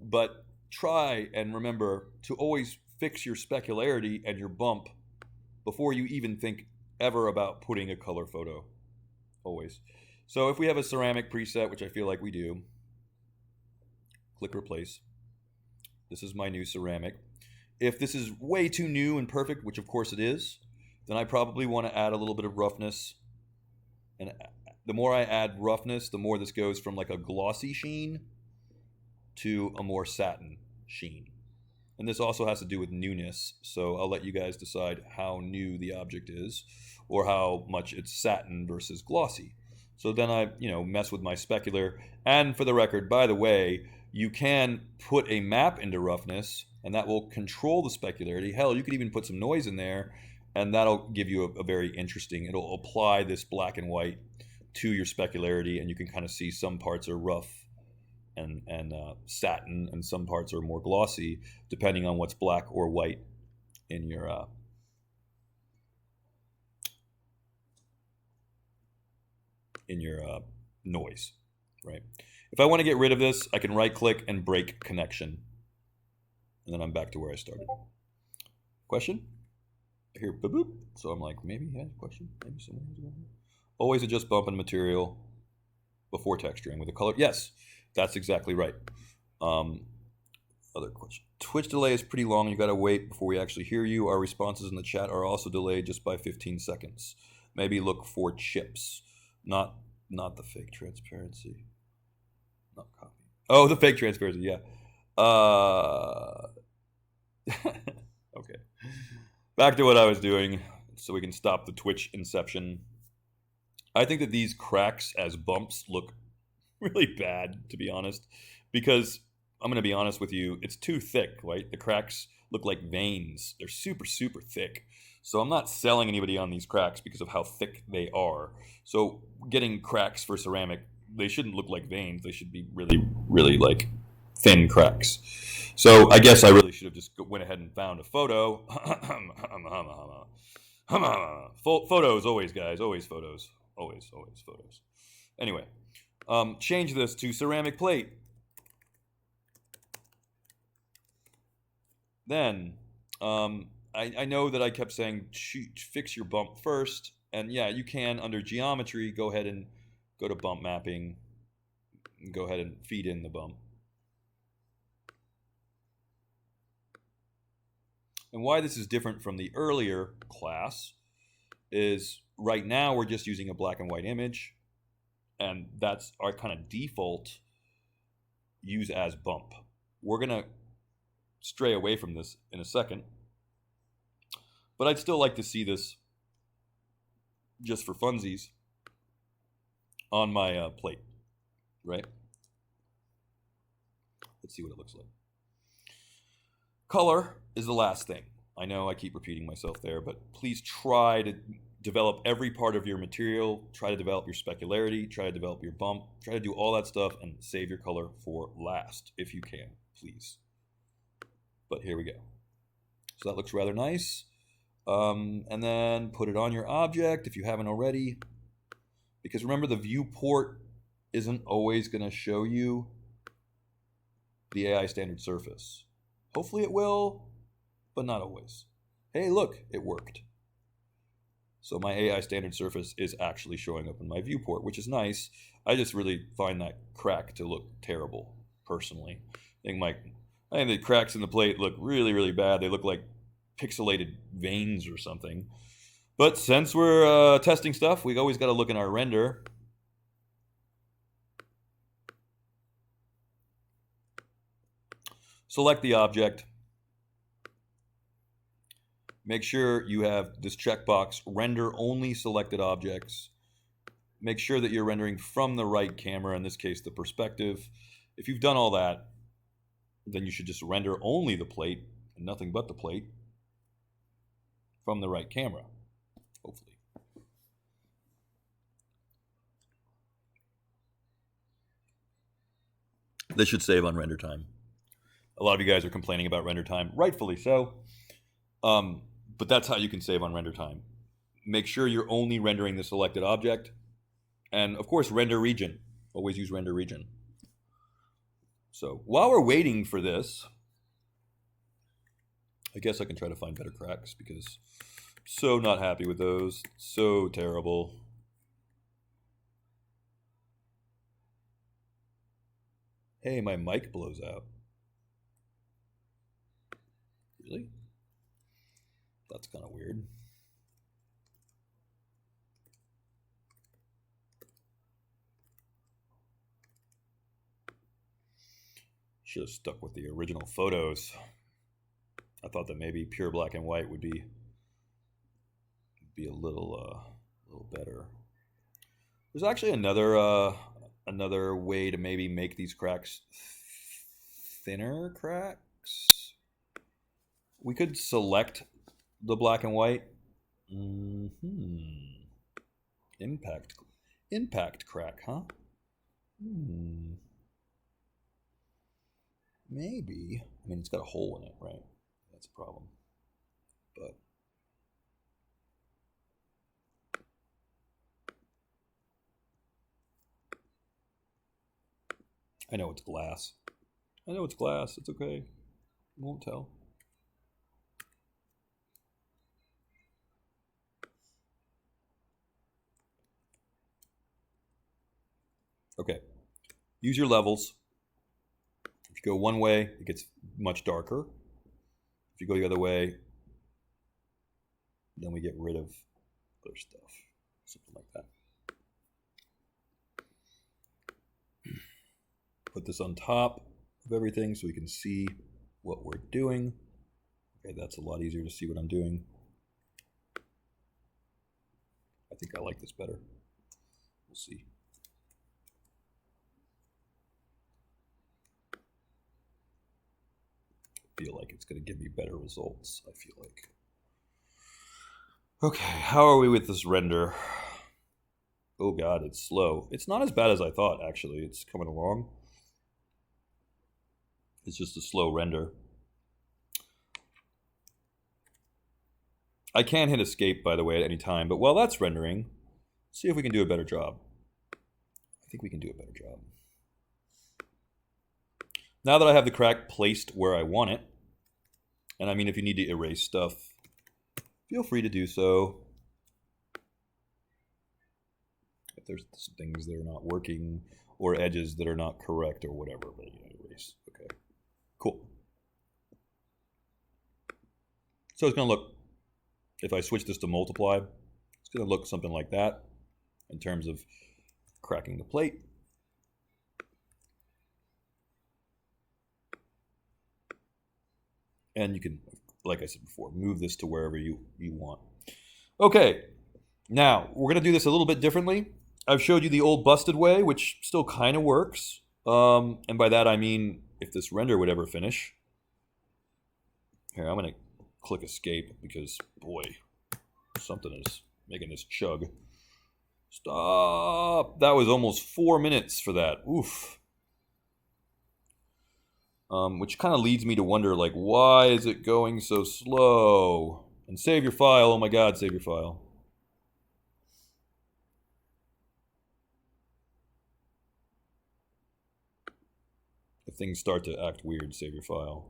But try and remember to always fix your specularity and your bump before you even think ever about putting a color photo. Always. So if we have a ceramic preset, which I feel like we do, click replace. This is my new ceramic. If this is way too new and perfect, which of course it is, then I probably want to add a little bit of roughness. And the more I add roughness, the more this goes from like a glossy sheen to a more satin sheen. And this also has to do with newness, so I'll let you guys decide how new the object is or how much it's satin versus glossy. So then I, mess with my specular. And for the record, by the way, you can put a map into roughness, and that will control the specularity. Hell, you could even put some noise in there, and that'll give you a very interesting, it'll apply this black and white to your specularity, and you can kind of see some parts are rough and satin, and some parts are more glossy, depending on what's black or white in your noise, right? If I want to get rid of this, I can right-click and break connection, and then I'm back to where I started. Question? I hear boop boop, so I'm like, maybe he has a question. Maybe someone has a question. Always adjust bump and material before texturing with a color. Yes, that's exactly right. Other question. Twitch delay is pretty long. You got to wait before we actually hear you. Our responses in the chat are also delayed just by 15 seconds. Maybe look for chips, not the fake transparency. Not copy. Oh, the fake transparency. Yeah. Okay. Back to what I was doing, so we can stop the Twitch inception. I think that these cracks as bumps look really bad, to be honest, because I'm going to be honest with you, it's too thick, right? The cracks look like veins. They're super, super thick. So I'm not selling anybody on these cracks because of how thick they are. So getting cracks for ceramic, they shouldn't look like veins. They should be really, really like thin cracks. So I guess I really should have just went ahead and found a photo. Photos always, guys, always photos, always photos. Anyway, change this to ceramic plate. Then I know that I kept saying fix your bump first, and yeah, you can under geometry go ahead and go to bump mapping, and go ahead and feed in the bump. And why this is different from the earlier class is right now we're just using a black and white image, and that's our kind of default use as bump. We're going to stray away from this in a second, but I'd still like to see this just for funsies on my plate, right? Let's see what it looks like. Color is the last thing. I know I keep repeating myself there, but please try to develop every part of your material. Try to develop your specularity. Try to develop your bump. Try to do all that stuff and save your color for last if you can, please. But here we go. So that looks rather nice. And then put it on your object if you haven't already. Because remember, the viewport isn't always going to show you the AI standard surface. Hopefully it will, but not always. Hey, look, it worked. So my AI standard surface is actually showing up in my viewport, which is nice. I just really find that crack to look terrible, personally. I think the cracks in the plate look really, really bad. They look like pixelated veins or something. But since we're testing stuff, we've always got to look in our render. Select the object. Make sure you have this checkbox, render only selected objects. Make sure that you're rendering from the right camera, in this case, the perspective. If you've done all that, then you should just render only the plate and nothing but the plate from the right camera, hopefully. This should save on render time. A lot of you guys are complaining about render time, rightfully so. But that's how you can save on render time. Make sure you're only rendering the selected object. And of course, render region. Always use render region. So while we're waiting for this, I guess I can try to find better cracks because I'm so not happy with those. So terrible. Hey, my mic blows out. Really? That's kind of weird. Should have stuck with the original photos. I thought that maybe pure black and white would be a little better. There's actually another way to maybe make these cracks thinner cracks. We could select the black and white. Impact crack, huh? Maybe. I mean, it's got a hole in it, right? That's a problem. But I know it's glass. I know it's glass. It's okay. Won't tell. Okay. Use your levels. If you go one way, it gets much darker. If you go the other way, then we get rid of other stuff. Something like that. Put this on top of everything so we can see what we're doing. Okay, that's a lot easier to see what I'm doing. I think I like this better. We'll see. I feel like it's going to give me better results, I feel like. Okay, how are we with this render? Oh god, it's slow. It's not as bad as I thought, actually. It's coming along. It's just a slow render. I can hit escape, by the way, at any time, but while that's rendering, see if we can do a better job. I think we can do a better job. Now that I have the crack placed where I want it, and I mean, if you need to erase stuff, feel free to do so. If there's some things that are not working, or edges that are not correct, or whatever, but erase. Okay, cool. So it's going to look, if I switch this to multiply, it's going to look something like that in terms of cracking the plate. And you can, like I said before, move this to wherever you want. Okay, now we're going to do this a little bit differently. I've showed you the old busted way, which still kind of works. And by that I mean if this render would ever finish. Here, I'm going to click escape because, boy, something is making this chug. Stop! That was almost 4 minutes for that. Oof. Which kind of leads me to wonder, like, why is it going so slow? And save your file. Oh my god, save your file. If things start to act weird, save your file.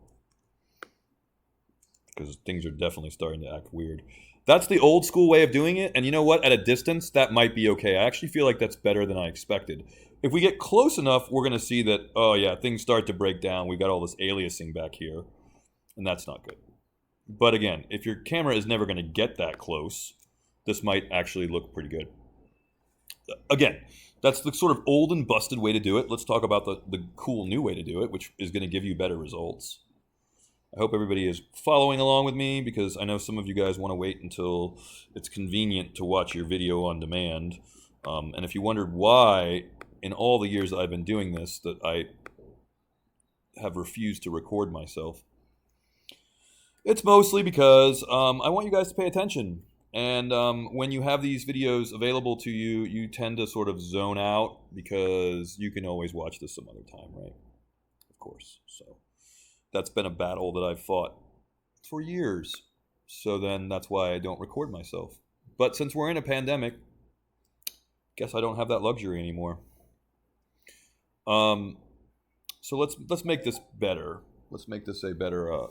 Because things are definitely starting to act weird. That's the old school way of doing it, and you know what? At a distance, that might be okay. I actually feel like that's better than I expected. If we get close enough, we're going to see that, oh yeah, things start to break down. We've got all this aliasing back here, and that's not good. But again, if your camera is never going to get that close, this might actually look pretty good. Again, that's the sort of old and busted way to do it. Let's talk about the cool new way to do it, which is going to give you better results. I hope everybody is following along with me because I know some of you guys want to wait until it's convenient to watch your video on demand. And if you wondered why, in all the years that I've been doing this, that I have refused to record myself, it's mostly because I want you guys to pay attention. And when you have these videos available to you, you tend to sort of zone out because you can always watch this some other time, right? Of course. So that's been a battle that I've fought for years. So then that's why I don't record myself. But since we're in a pandemic, guess I don't have that luxury anymore. So let's make this better. Let's make this a better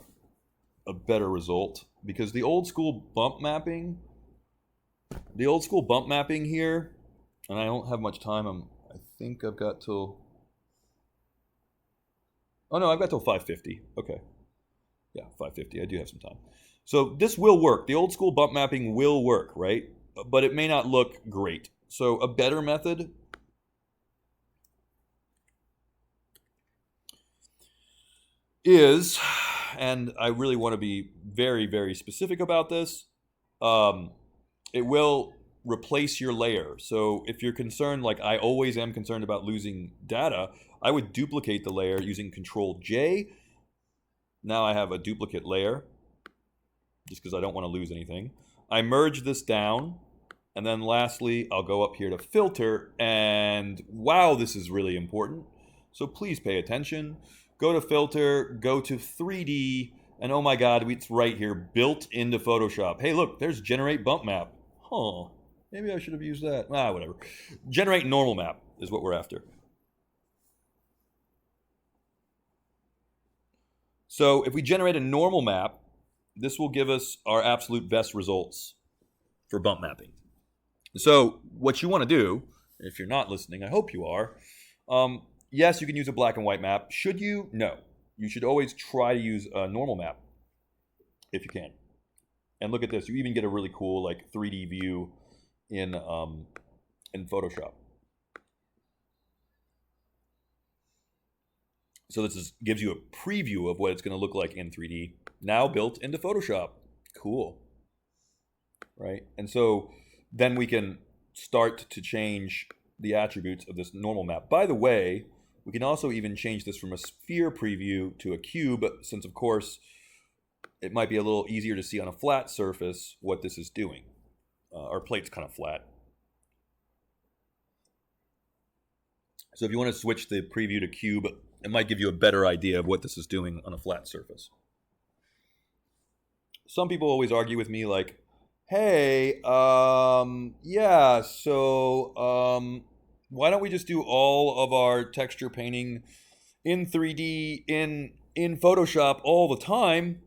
result, because the old school bump mapping here, and I don't have much time. I think I've got till. Oh no, I've got till 5:50. Okay, yeah, 5:50. I do have some time. So this will work. The old school bump mapping will work, right? But it may not look great. So a better method is, and I really want to be very, very specific about this, it will replace your layer. So if you're concerned, like I always am concerned about losing data, I would duplicate the layer using Control J. Now I have a duplicate layer, just because I don't want to lose anything. I merge this down, and then lastly, I'll go up here to Filter, and wow, this is really important. So please pay attention. Go to Filter, go to 3D, and oh my god, it's right here, built into Photoshop. Hey look, there's Generate Bump Map. Huh, maybe I should have used that. Whatever. Generate Normal Map is what we're after. So if we generate a normal map, this will give us our absolute best results for bump mapping. So what you want to do, if you're not listening, I hope you are, yes, you can use a black and white map. Should you? No. You should always try to use a normal map if you can. And look at this. You even get a really cool like 3D view in Photoshop. So this gives you a preview of what it's going to look like in 3D, now built into Photoshop. Cool. Right? And so then we can start to change the attributes of this normal map. By the way, we can also even change this from a sphere preview to a cube, since of course it might be a little easier to see on a flat surface what this is doing. Our plate's kind of flat. So if you want to switch the preview to cube It might give you a better idea of what this is doing on a flat surface. Some people always argue with me like, hey, yeah, so why don't we just do all of our texture painting in 3D in Photoshop all the time?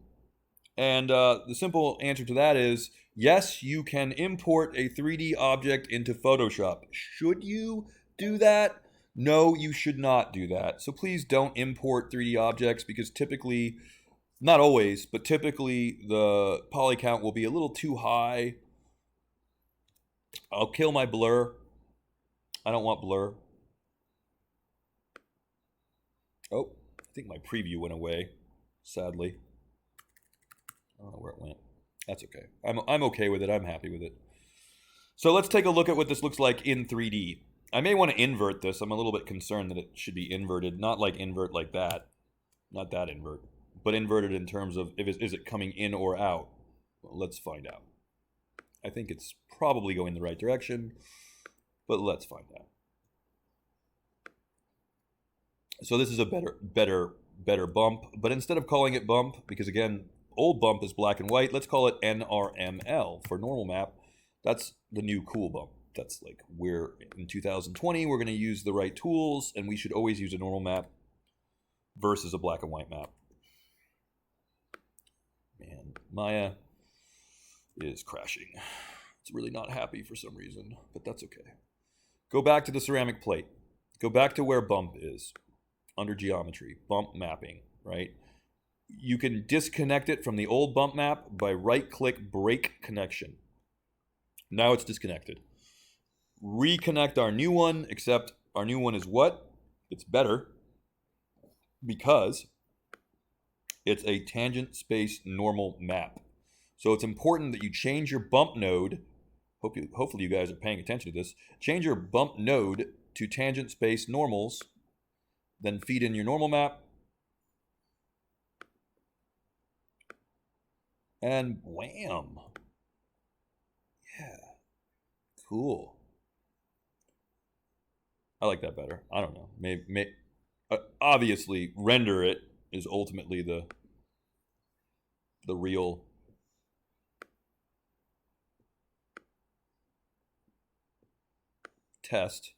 And the simple answer to that is yes, you can import a 3D object into Photoshop. Should you do that? No, you should not do that. So please don't import 3D objects because typically, not always, but typically the poly count will be a little too high. I'll kill my blur. I don't want blur. Oh, I think my preview went away, sadly. I don't know where it went. That's okay. I'm okay with it. I'm happy with it. So let's take a look at what this looks like in 3D. I may want to invert this. I'm a little bit concerned that it should be inverted. Not like invert like that. Not that invert. But inverted in terms of is it coming in or out? Well, let's find out. I think it's probably going the right direction. But let's find out. So this is a better bump. But instead of calling it bump, because again, old bump is black and white, let's call it NRML for normal map. That's the new cool bump. That's like we're in 2020, we're going to use the right tools, and we should always use a normal map versus a black and white map. Man, Maya is crashing. It's really not happy for some reason, but that's okay. Go back to the ceramic plate. Go back to where bump is under geometry, bump mapping, right? You can disconnect it from the old bump map by right-click break connection. Now it's disconnected. Reconnect our new one, except our new one is what? It's better because it's a tangent space normal map. So it's important that you change your bump node. Hopefully you guys are paying attention to this. Change your bump node to tangent space normals, then feed in your normal map. And wham. Yeah. Cool. I like that better. I don't know. Maybe obviously, render it is ultimately the real test.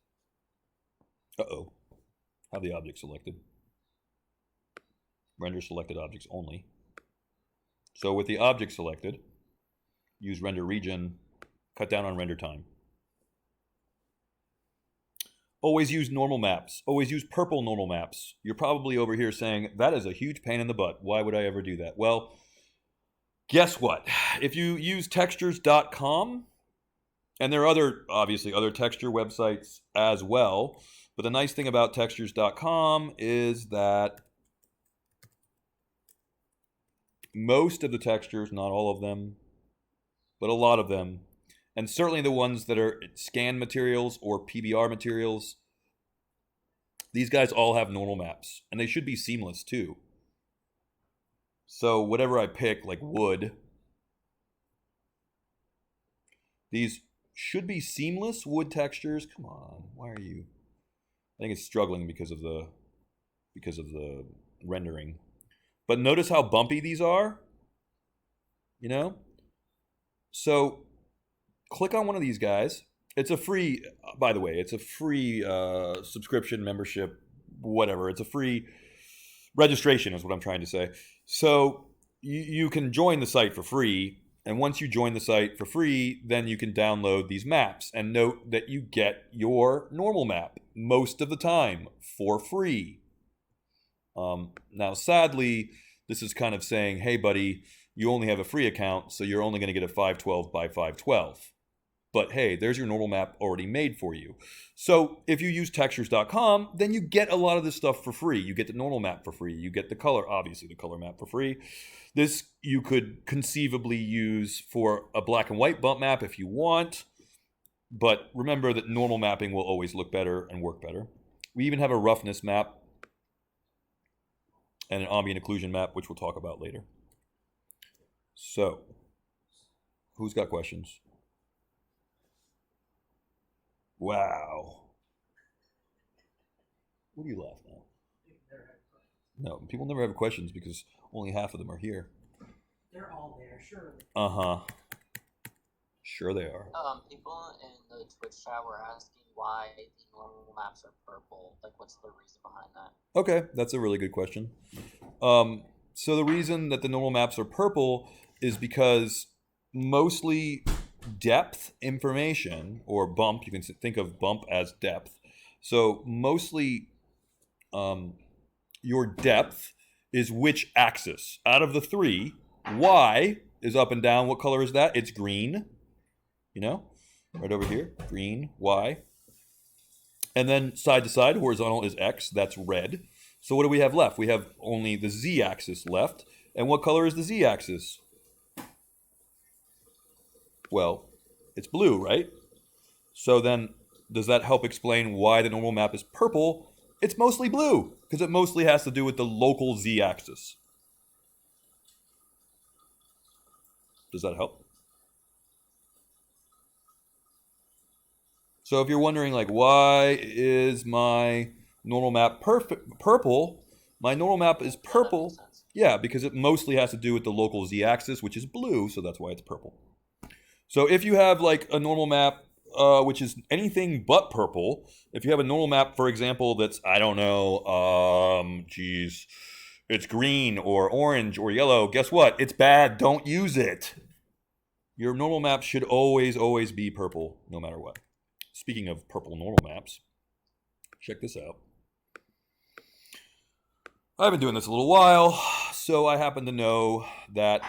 Uh-oh. Have the object selected. Render selected objects only. So with the object selected, use render region, cut down on render time. Always use normal maps. Always use purple normal maps. You're probably over here saying, that is a huge pain in the butt. Why would I ever do that? Well, guess what? If you use textures.com, and there are obviously other texture websites as well, but the nice thing about textures.com is that most of the textures, not all of them, but a lot of them, and certainly the ones that are scan materials or PBR materials, these guys all have normal maps, and they should be seamless too. So whatever I pick, like wood, these should be seamless wood textures. Come on, why are you? I think it's struggling because of the rendering. But notice how bumpy these are. You know? So click on one of these guys. It's a free, by the way, it's a free subscription, membership, whatever. It's a free registration is what I'm trying to say. So you can join the site for free. And once you join the site for free, then you can download these maps. And note that you get your normal map most of the time for free. Now, sadly, this is kind of saying, hey, buddy, you only have a free account, so you're only going to get a 512 by 512. But hey, there's your normal map already made for you. So if you use textures.com, then you get a lot of this stuff for free. You get the normal map for free. You get the color, obviously the color map for free. This you could conceivably use for a black and white bump map if you want. But remember that normal mapping will always look better and work better. We even have a roughness map and an ambient occlusion map, which we'll talk about later. So, who's got questions? Wow. What do you laugh now? No, people never have questions because only half of them are here. They're all there, surely. Uh-huh. Sure they are. People in the Twitch chat were asking why the normal maps are purple. Like, what's the reason behind that? Okay, that's a really good question. So the reason that the normal maps are purple is because mostly depth information, or bump, you can think of bump as depth. So mostly your depth is which axis? Out of the three, Y is up and down. What color is that? It's green. You know, right over here, green, Y. And then side to side, horizontal is X, that's red. So what do we have left? We have only the Z-axis left. And what color is the Z-axis? Well, it's blue, right? So then, does that help explain why the normal map is purple? It's mostly blue, because it mostly has to do with the local Z-axis. Does that help? So if you're wondering, like, why is my normal map purple? My normal map is purple. Yeah, because it mostly has to do with the local z-axis, which is blue, so that's why it's purple. So if you have, like, a normal map, which is anything but purple, if you have a normal map, for example, that's, I don't know, it's green or orange or yellow, guess what? It's bad. Don't use it. Your normal map should always be purple, no matter what. Speaking of purple normal maps, check this out. I've been doing this a little while, so I happen to know that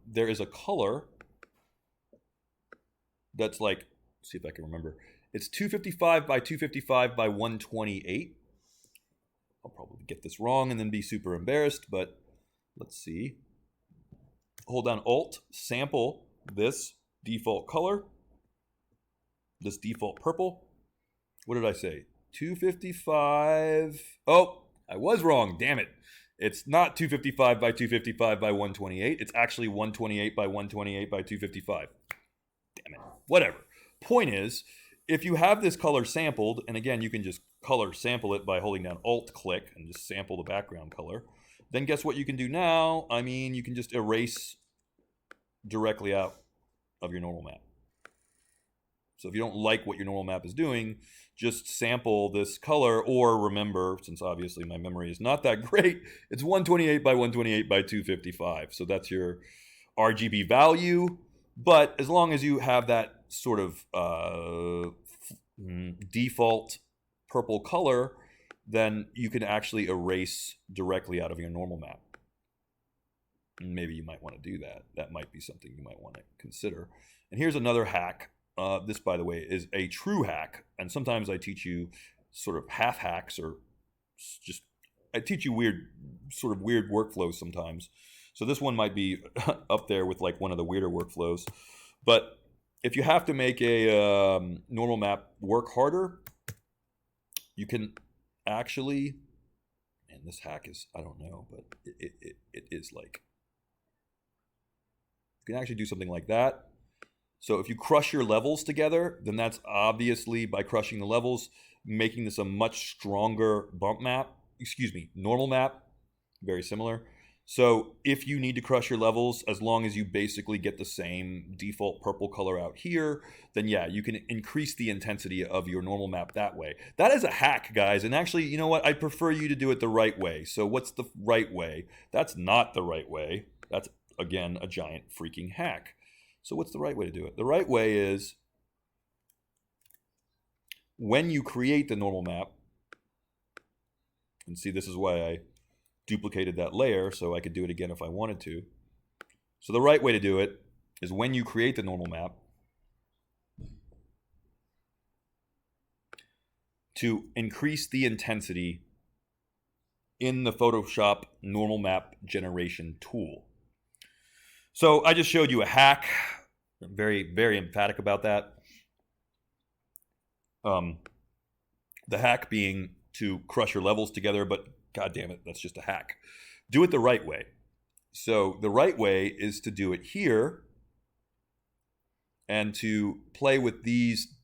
there is a color that's like, let's see if I can remember. It's 255 by 255 by 128. I'll probably get this wrong and then be super embarrassed, but let's see. Hold down Alt, sample this default color. This default purple. What did I say? 255. Oh, I was wrong. Damn it. It's not 255 by 255 by 128. It's actually 128 by 128 by 255. Damn it. Whatever. Point is, if you have this color sampled, and again, you can just color sample it by holding down Alt click and just sample the background color, then guess what you can do now? I mean, you can just erase directly out of your normal map. So if you don't like what your normal map is doing, just sample this color, or remember, since obviously my memory is not that great, it's 128 by 128 by 255. So that's your RGB value. But as long as you have that sort of default purple color, then you can actually erase directly out of your normal map. And maybe you might want to do that. That might be something you might want to consider. And here's another hack. This, by the way, is a true hack, and sometimes I teach you sort of half hacks, or just I teach you weird workflows sometimes. So this one might be up there with like one of the weirder workflows. But if you have to make a normal map work harder, you can actually, and this hack is, I don't know, but it is like, you can actually do something like that. So if you crush your levels together, then that's obviously, by crushing the levels, making this a much stronger normal map, very similar. So if you need to crush your levels, as long as you basically get the same default purple color out here, then yeah, you can increase the intensity of your normal map that way. That is a hack, guys. And actually, you know what? I prefer you to do it the right way. So what's the right way? That's not the right way. That's, again, a giant freaking hack. So what's the right way to do it? The right way is, when you create the normal map, and see, this is why I duplicated that layer so I could do it again if I wanted to. So the right way to do it is, when you create the normal map, to increase the intensity in the Photoshop normal map generation tool. So I just showed you a hack. I'm very, very emphatic about that. The hack being to crush your levels together, but god damn it, that's just a hack. Do it the right way. So the right way is to do it here and to play with these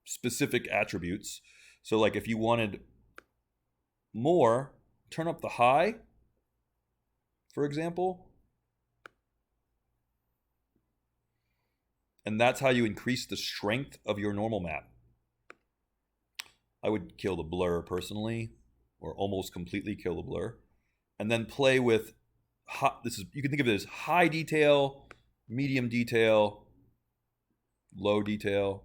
specific attributes. So like if you wanted more, turn up the high, for example. And that's how you increase the strength of your normal map. I would kill the blur personally, or almost completely kill the blur. And then play with, you can think of it as high detail, medium detail, low detail.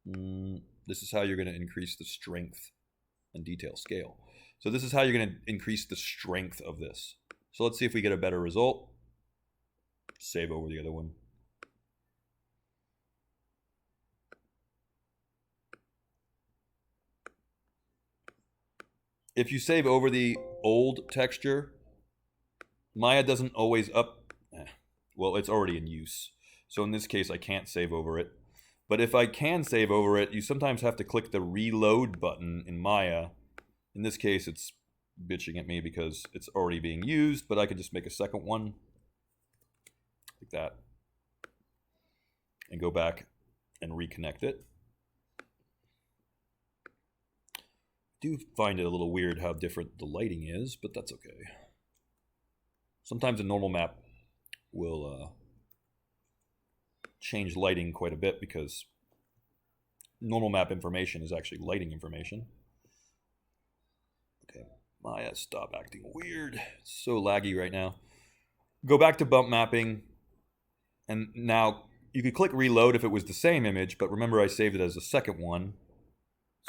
This is how you're going to increase the strength and detail scale. So this is how you're going to increase the strength of this. So let's see if we get a better result. Save over the other one. If you save over the old texture, Maya doesn't always well, it's already in use. So in this case, I can't save over it. But if I can save over it, you sometimes have to click the reload button in Maya. In this case, it's bitching at me because it's already being used, but I could just make a second one like that and go back and reconnect it. I do find it a little weird how different the lighting is, but that's okay. Sometimes a normal map will change lighting quite a bit because normal map information is actually lighting information. Okay, Maya, stop acting weird. It's so laggy right now. Go back to bump mapping, and now you could click reload if it was the same image, but remember I saved it as a second one.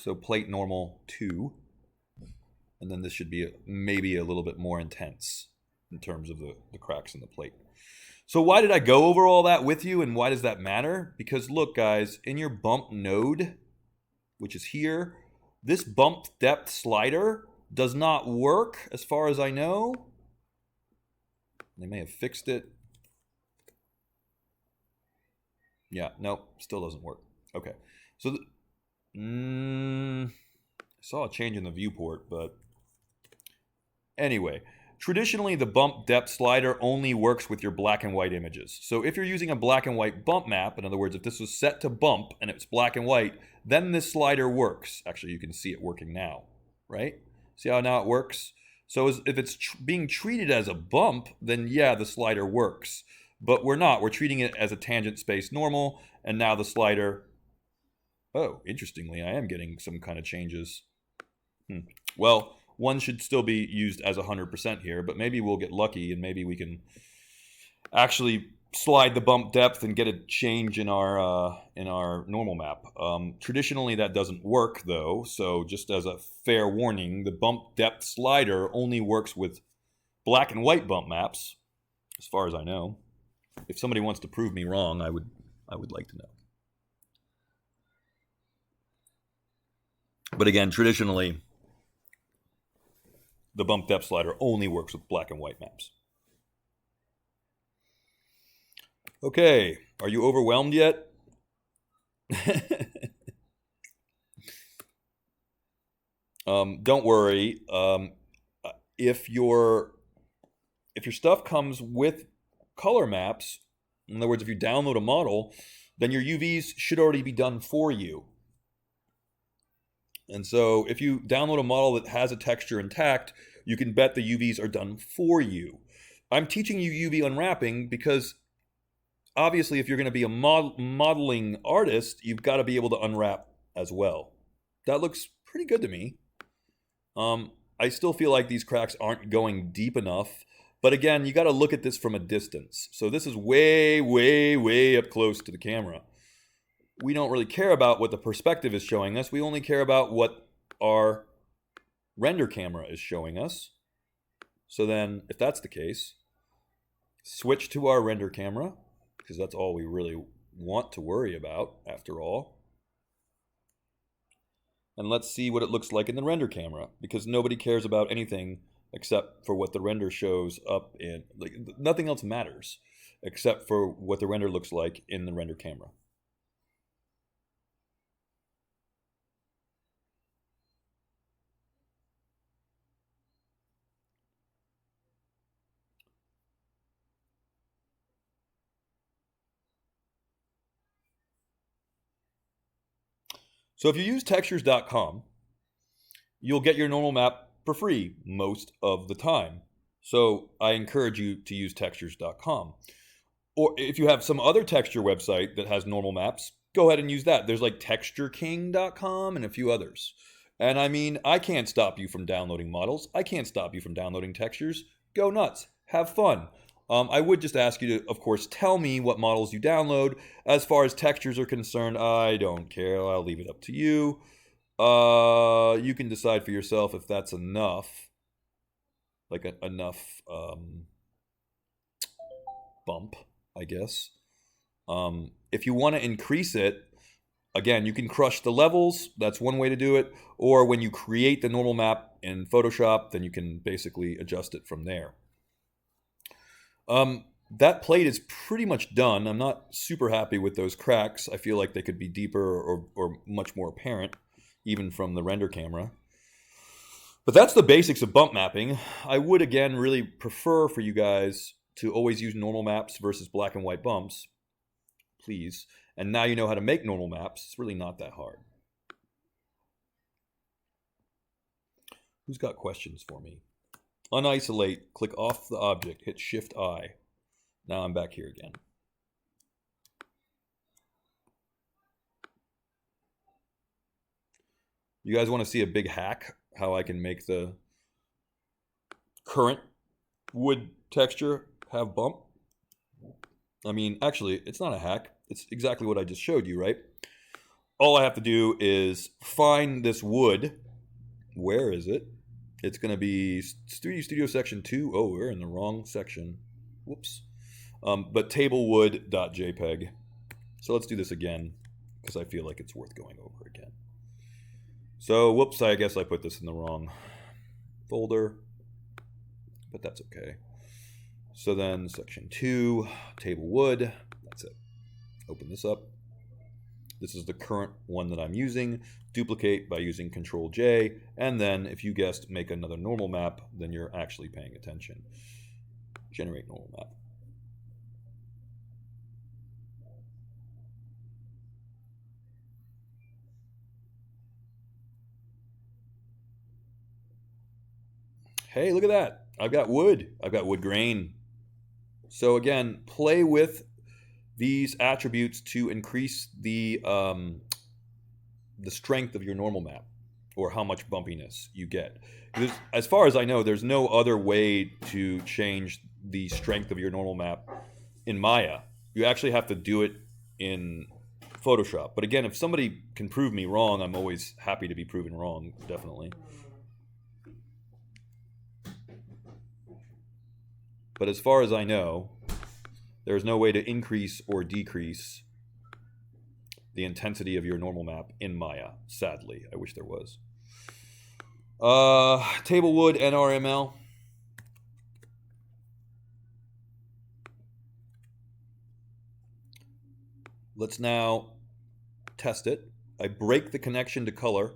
So plate normal 2, and then this should be maybe a little bit more intense in terms of the cracks in the plate. So why did I go over all that with you, and why does that matter? Because look, guys, in your bump node, which is here, this bump depth slider does not work as far as I know. They may have fixed it. Yeah, nope, still doesn't work. Okay, so I saw a change in the viewport, but anyway, traditionally the bump depth slider only works with your black and white images. So if you're using a black and white bump map, in other words, if this was set to bump and it's black and white, then this slider works. Actually, you can see it working now, right? See how now it works? So if it's being treated as a bump, then yeah, the slider works. But we're not. We're treating it as a tangent space normal, and now the slider... Oh, interestingly, I am getting some kind of changes. Well, one should still be used as 100% here, but maybe we'll get lucky and maybe we can actually slide the bump depth and get a change in our normal map. Traditionally, that doesn't work, though, so just as a fair warning, the bump depth slider only works with black and white bump maps, as far as I know. If somebody wants to prove me wrong, I would like to know. But again, traditionally, the bump depth slider only works with black and white maps. Okay, are you overwhelmed yet? Don't worry. If your stuff comes with color maps, in other words, if you download a model, then your UVs should already be done for you. And so if you download a model that has a texture intact, you can bet the UVs are done for you. I'm teaching you UV unwrapping because obviously if you're going to be a modeling artist, you've got to be able to unwrap as well. That looks pretty good to me. I still feel like these cracks aren't going deep enough. But again, you got to look at this from a distance. So this is way, way, way up close to the camera. We don't really care about what the perspective is showing us. We only care about what our render camera is showing us. So then, if that's the case, switch to our render camera, because that's all we really want to worry about, after all. And let's see what it looks like in the render camera, because nobody cares about anything except for what the render shows up in. Like, nothing else matters except for what the render looks like in the render camera. So if you use textures.com, you'll get your normal map for free most of the time. So I encourage you to use textures.com. Or if you have some other texture website that has normal maps, go ahead and use that. There's like textureking.com and a few others. And I mean, I can't stop you from downloading models. I can't stop you from downloading textures. Go nuts. Have fun. I would just ask you to, of course, tell me what models you download. As far as textures are concerned, I don't care. I'll leave it up to you. You can decide for yourself if that's enough. Like enough bump, I guess. If you want to increase it, again, you can crush the levels. That's one way to do it. Or when you create the normal map in Photoshop, then you can basically adjust it from there. That plate is pretty much done. I'm not super happy with those cracks. I feel like they could be deeper or much more apparent, even from the render camera. But that's the basics of bump mapping. I would, again, really prefer for you guys to always use normal maps versus black and white bumps. Please. And now you know how to make normal maps. It's really not that hard. Who's got questions for me? Unisolate, click off the object, hit Shift-I. Now I'm back here again. You guys want to see a big hack? How I can make the current wood texture have bump? I mean, actually, it's not a hack. It's exactly what I just showed you, right? All I have to do is find this wood. Where is it? It's going to be Studio Section 2. Oh, we're in the wrong section. Whoops. But tablewood.jpg. So let's do this again, because I feel like it's worth going over again. So, whoops, I guess I put this in the wrong folder, but that's okay. So then, Section 2, Table Wood, that's it. Open this up. This is the current one that I'm using. Duplicate by using Control-J, and then, if you guessed, make another normal map, then you're actually paying attention. Generate normal map. Hey, look at that. I've got wood. I've got wood grain. So again, play with these attributes to increase the strength of your normal map, or how much bumpiness you get. Because as far as I know, there's no other way to change the strength of your normal map in Maya. You actually have to do it in Photoshop. But again, if somebody can prove me wrong, I'm always happy to be proven wrong, definitely. But as far as I know, there's no way to increase or decrease the intensity of your normal map in Maya. Sadly, I wish there was. Tablewood NRML. Let's now test it. I break the connection to color,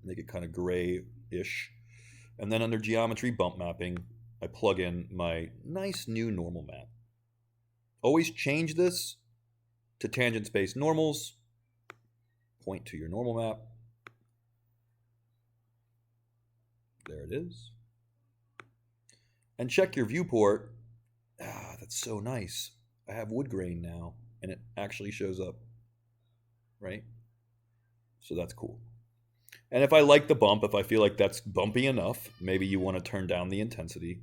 make it kind of gray-ish, and then under geometry bump mapping, I plug in my nice new normal map. Always change this to tangent space normals. Point to your normal map. There it is. And check your viewport. Ah, that's so nice. I have wood grain now, and it actually shows up, right? So that's cool. And if I like the bump, if I feel like that's bumpy enough, maybe you want to turn down the intensity,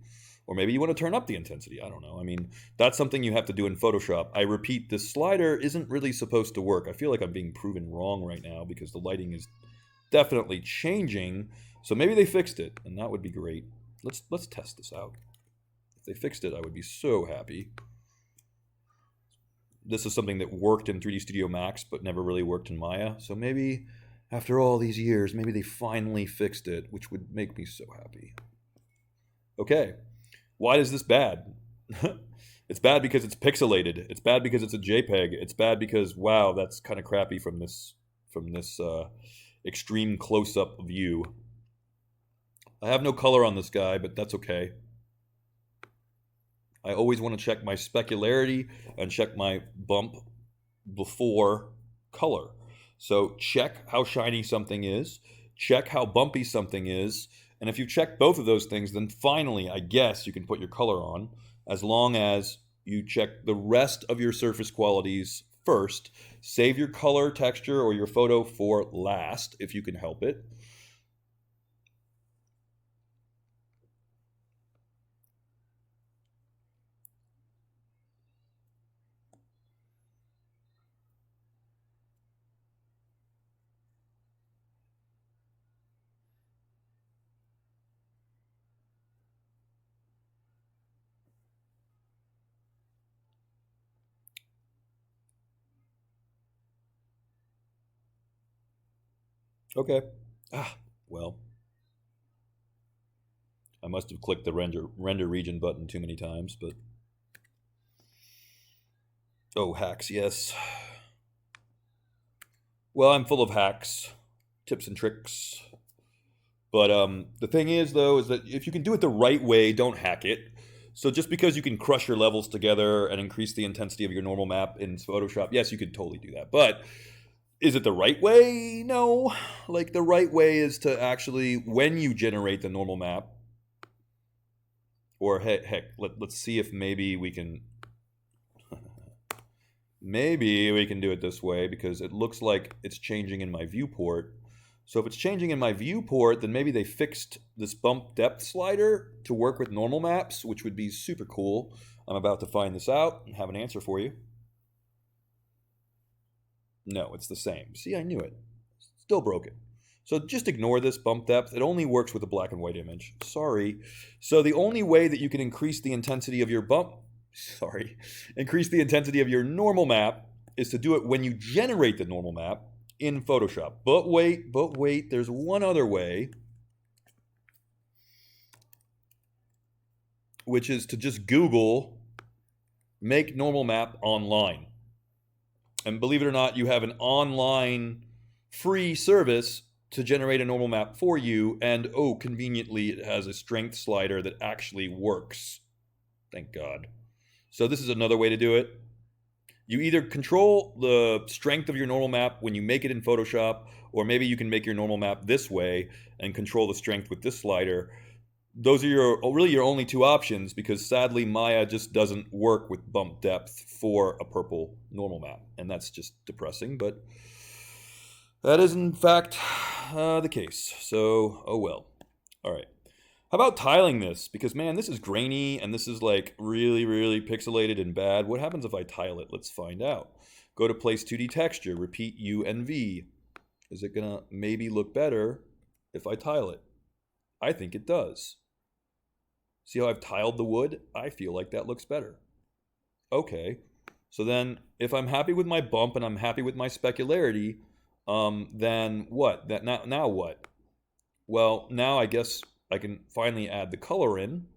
or maybe you want to turn up the intensity. I don't know. I mean, that's something you have to do in Photoshop. I repeat, this slider isn't really supposed to work. I feel like I'm being proven wrong right now because the lighting is definitely changing. So maybe they fixed it, and that would be great. Let's test this out. If they fixed it, I would be so happy. This is something that worked in 3D Studio Max, but never really worked in Maya. So maybe after all these years, maybe they finally fixed it, which would make me so happy. Okay, why is this bad? It's bad because it's pixelated. It's bad because it's a JPEG. It's bad because, wow, that's kind of crappy from this extreme close-up view. I have no color on this guy, but that's okay. I always want to check my specularity and check my bump before color. So check how shiny something is. check how bumpy something is, and if you check both of those things, then finally, I guess, you can put your color on, as long as you check the rest of your surface qualities first. Save your color, texture, or your photo for last, if you can help it. Okay. Well, I must have clicked the render region button too many times, but oh, hacks, yes. Well, I'm full of hacks, tips and tricks. But the thing is, though, is that if you can do it the right way, don't hack it. So just because you can crush your levels together and increase the intensity of your normal map in Photoshop, yes, you could totally do that. But is it the right way? No. Like, the right way is to actually, when you generate the normal map, or heck, let's see if maybe we can maybe we can do it this way, because it looks like it's changing in my viewport. So if it's changing in my viewport, then maybe they fixed this bump depth slider to work with normal maps, which would be super cool. I'm about to find this out and have an answer for you. No, it's the same. See, I knew it. Still broken. So just ignore this bump depth. It only works with a black and white image. Sorry. So the only way that you can increase the intensity of your increase the intensity of your normal map is to do it when you generate the normal map in Photoshop. But wait, there's one other way, which is to just Google make normal map online. And believe it or not, you have an online free service to generate a normal map for you, and oh, conveniently, it has a strength slider that actually works. Thank God. So this is another way to do it. You either control the strength of your normal map when you make it in Photoshop, or maybe you can make your normal map this way and control the strength with this slider. Those are really your only two options, because sadly Maya just doesn't work with bump depth for a purple normal map, and that's just depressing, but that is in fact the case. So oh well. All right. How about tiling this? Because man, this is grainy and this is like really, really pixelated and bad. What happens if I tile it? Let's find out. Go to Place 2D Texture, repeat U and V. Is it gonna maybe look better if I tile it? I think it does. See how I've tiled the wood? I feel like that looks better. Okay, so then if I'm happy with my bump and I'm happy with my specularity, then what? Now what? Well, now I guess I can finally add the color in.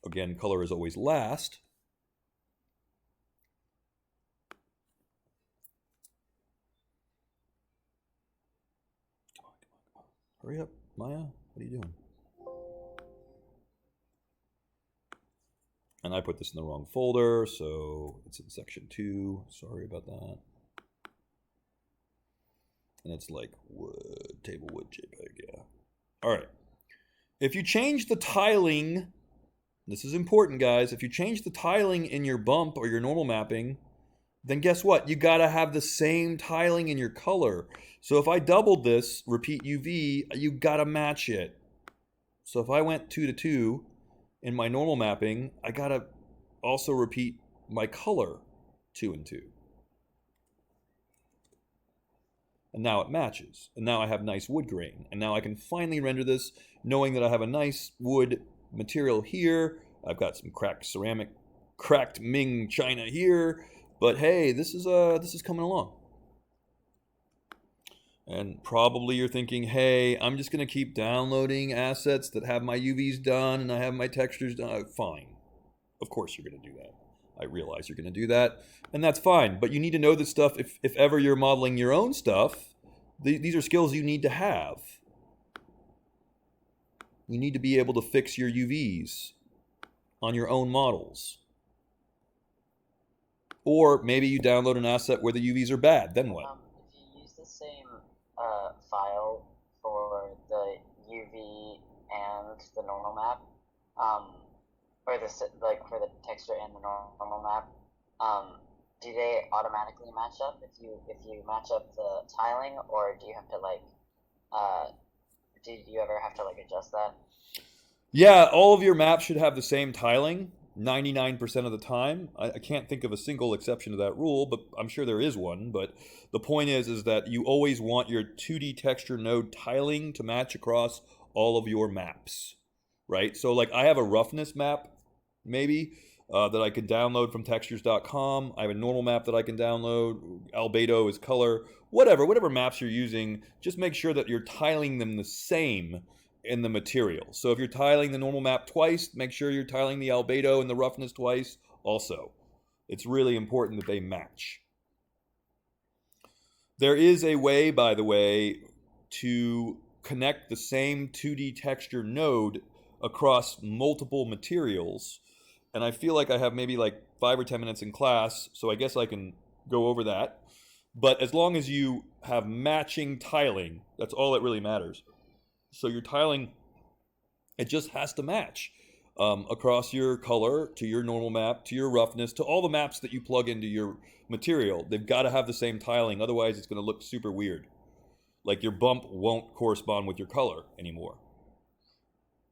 Again, color is always last. Come on. Hurry up, Maya. What are you doing? And I put this in the wrong folder, so it's in section 2. Sorry about that. And it's like wood, table wood JPEG, yeah. All right. If you change the tiling, this is important, guys. If you change the tiling in your bump or your normal mapping, then guess what? You gotta have the same tiling in your color. So if I doubled this, repeat UV, you gotta match it. So if I went 2 to 2 in my normal mapping, I gotta also repeat my color 2 and 2. And now it matches. And now I have nice wood grain. And now I can finally render this knowing that I have a nice wood material here. I've got some cracked Ming china here. But hey, this is coming along. And probably you're thinking, hey, I'm just going to keep downloading assets that have my UVs done and I have my textures done. Fine. Of course you're going to do that. I realize you're going to do that, and that's fine. But you need to know this stuff if ever you're modeling your own stuff. These are skills you need to have. You need to be able to fix your UVs on your own models. Or maybe you download an asset where the UVs are bad. Then what? If you use the same the normal map, or like for the texture and the normal map, do they automatically match up if you match up the tiling, or do you have to like do you ever have to like adjust that? Yeah, all of your maps should have the same tiling 99% of the time. I can't think of a single exception to that rule, but I'm sure there is one. But the point is that you always want your 2D texture node tiling to match across all of your maps, right? So like I have a roughness map, maybe, that I can download from textures.com. I have a normal map that I can download. Albedo is color. Whatever maps you're using, just make sure that you're tiling them the same in the material. So if you're tiling the normal map twice, make sure you're tiling the albedo and the roughness twice also. It's really important that they match. There is a way, by the way, to connect the same 2D texture node across multiple materials. And I feel like I have maybe like 5 or 10 minutes in class, so I guess I can go over that. But as long as you have matching tiling, that's all that really matters. So your tiling, it just has to match across your color, to your normal map, to your roughness, to all the maps that you plug into your material. They've got to have the same tiling, otherwise it's going to look super weird. Like your bump won't correspond with your color anymore.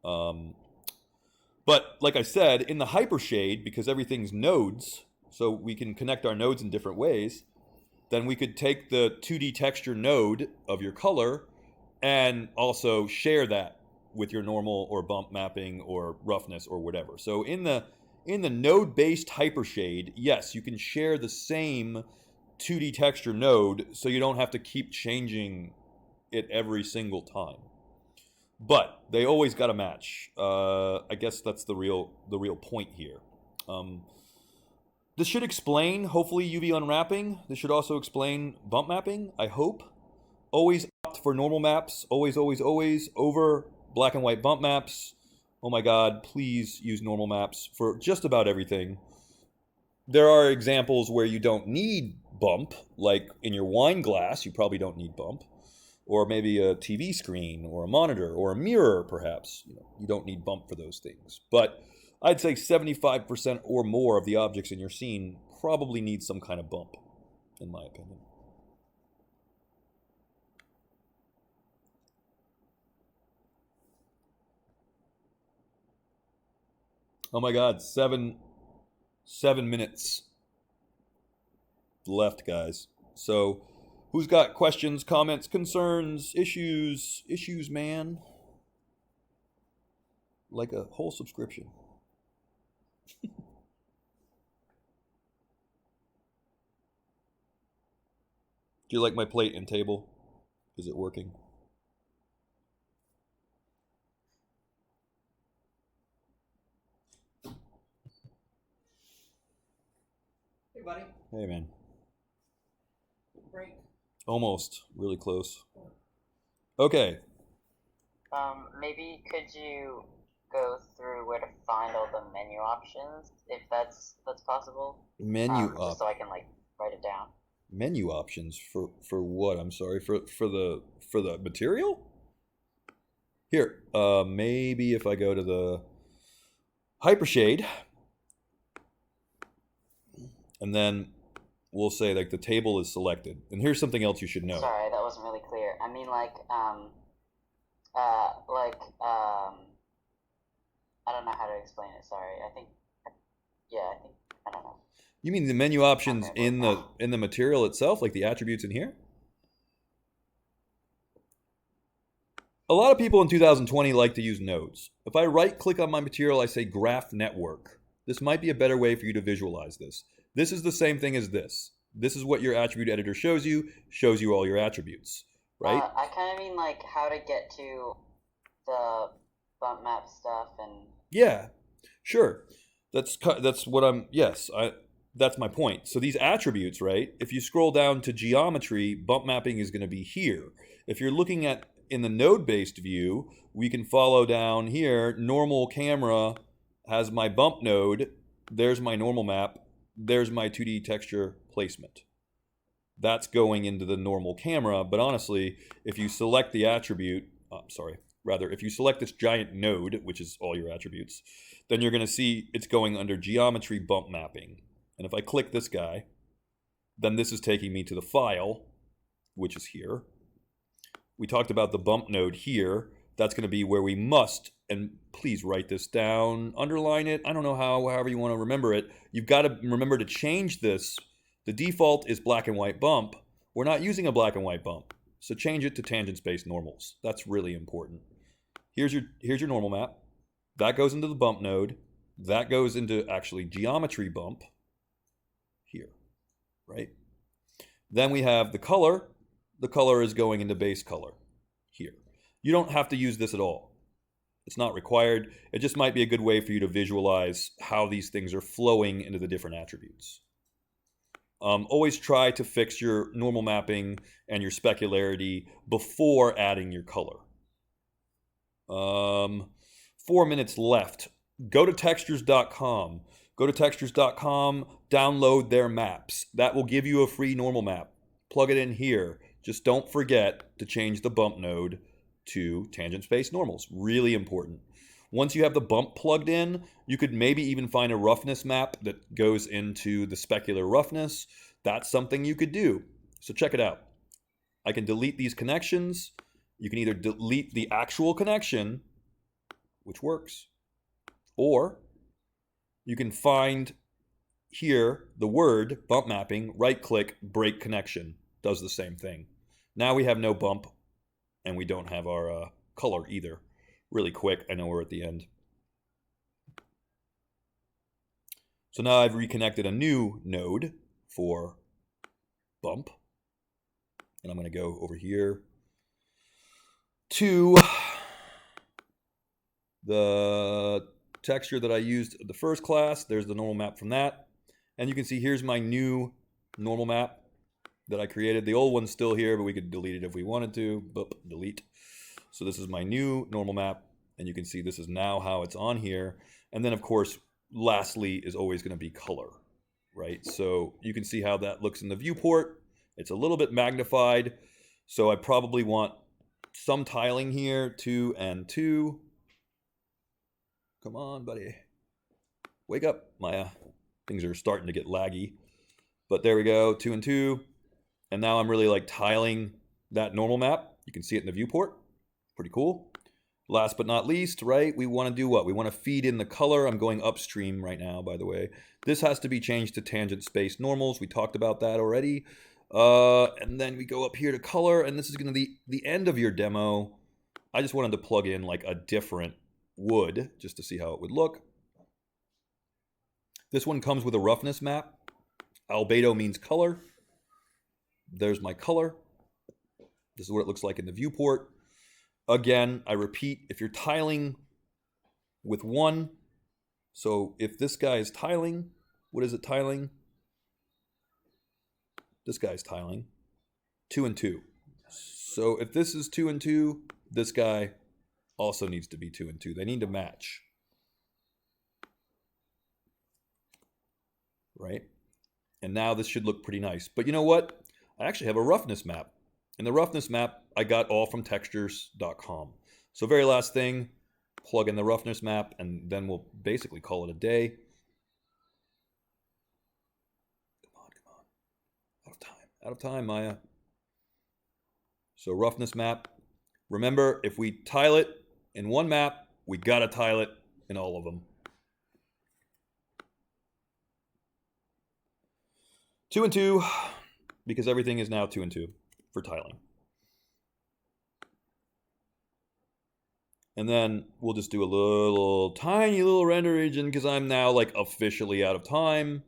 But like I said, in the hypershade, because everything's nodes, so we can connect our nodes in different ways, then we could take the 2D texture node of your color and also share that with your normal or bump mapping or roughness or whatever. So in the node-based hypershade, yes, you can share the same 2D texture node, so you don't have to keep changing it every single time. But they always got to match. I guess that's the real point here. This should explain, hopefully, UV unwrapping. This should also explain bump mapping, I hope. Always opt for normal maps, always, over black and white bump maps. Oh my God, please use normal maps for just about everything. There are examples where you don't need bump, like in your wine glass, you probably don't need bump. Or maybe a TV screen, or a monitor, or a mirror, perhaps. You don't need bump for those things. But I'd say 75% or more of the objects in your scene probably need some kind of bump, in my opinion. Oh my God, seven minutes left, guys. So, who's got questions, comments, concerns, issues, man? Like a whole subscription. Do you like my plate and table? Is it working? Hey, buddy. Hey, man. Break. Almost. Really close. Okay. Maybe could you go through where to find all the menu options, if that's possible? Just so I can like write it down. Menu options for what? I'm sorry, for the material? Here, maybe if I go to the hypershade, and then we'll say like the table is selected. And here's something else you should know. Sorry, that wasn't really clear. I mean, I don't know how to explain it. Sorry. I don't know. You mean the menu options in the material itself, like the attributes in here? A lot of people in 2020 like to use nodes. If I right-click on my material, I say Graph Network. This might be a better way for you to visualize this. This is the same thing as this. This is what your attribute editor shows you all your attributes, right? I kind of mean like how to get to the bump map stuff and... Yeah, sure. That's what I'm, yes, that's my point. So these attributes, right? If you scroll down to geometry, bump mapping is going to be here. If you're looking at in the node-based view, we can follow down here. Normal camera has my bump node. There's my normal map. There's my 2D texture placement. That's going into the normal camera. But honestly, if you select the attribute, rather, if you select this giant node, which is all your attributes, then you're going to see it's going under geometry bump mapping. And if I click this guy, then this is taking me to the file, which is here. We talked about the bump node here. That's going to be where we must, and please write this down, underline it. I don't know however you want to remember it. You've got to remember to change this. The default is black and white bump. We're not using a black and white bump, so change it to tangent space normals. That's really important. Here's your normal map. That goes into the bump node. That goes into actually geometry bump here, right? Then we have the color. The color is going into base color here. You don't have to use this at all. It's not required. It just might be a good way for you to visualize how these things are flowing into the different attributes. Always try to fix your normal mapping and your specularity before adding your color. 4 minutes left. Go to textures.com. Go to textures.com, download their maps. That will give you a free normal map. Plug it in here. Just don't forget to change the bump node to tangent space normals. Really important. Once you have the bump plugged in, you could maybe even find a roughness map that goes into the specular roughness. That's something you could do. So check it out. I can delete these connections. You can either delete the actual connection, which works, or you can find here the word bump mapping, right click, break connection. Does the same thing. Now we have no bump and we don't have our color either. Really quick, I know we're at the end. So now I've reconnected a new node for bump. And I'm going to go over here to the texture that I used the first class. There's the normal map from that. And you can see here's my new normal map that I created. The old one's still here, but we could delete it if we wanted to. Boop, delete. So this is my new normal map, and you can see this is now how it's on here. And then, of course, lastly is always going to be color, right? So you can see how that looks in the viewport. It's a little bit magnified, so I probably want some tiling here, 2 and 2. Come on, buddy. Wake up. My things are starting to get laggy. But there we go, 2 and 2. And now I'm really like tiling that normal map. You can see it in the viewport. Pretty cool. Last but not least, right, we want to do what? We want to feed in the color. I'm going upstream right now, by the way. This has to be changed to tangent space normals. We talked about that already. And then we go up here to color, and this is going to be the end of your demo. I just wanted to plug in like a different wood just to see how it would look. This one comes with a roughness map. Albedo means color. There's my color. This is what it looks like in the viewport. Again, I repeat, if you're tiling with 1, so if this guy is tiling, what is it tiling? This guy's tiling 2 and 2. So if this is 2 and 2, this guy also needs to be 2 and 2. They need to match. Right? And now this should look pretty nice. But you know what? I actually have a roughness map. And the roughness map I got all from textures.com. So very last thing, plug in the roughness map, and then we'll basically call it a day. Come on. Out of time, Maya. So roughness map. Remember, if we tile it in one map, we gotta tile it in all of them. 2 and 2, because everything is now 2 and 2 for tiling. And then we'll just do a tiny little render region because I'm now like officially out of time.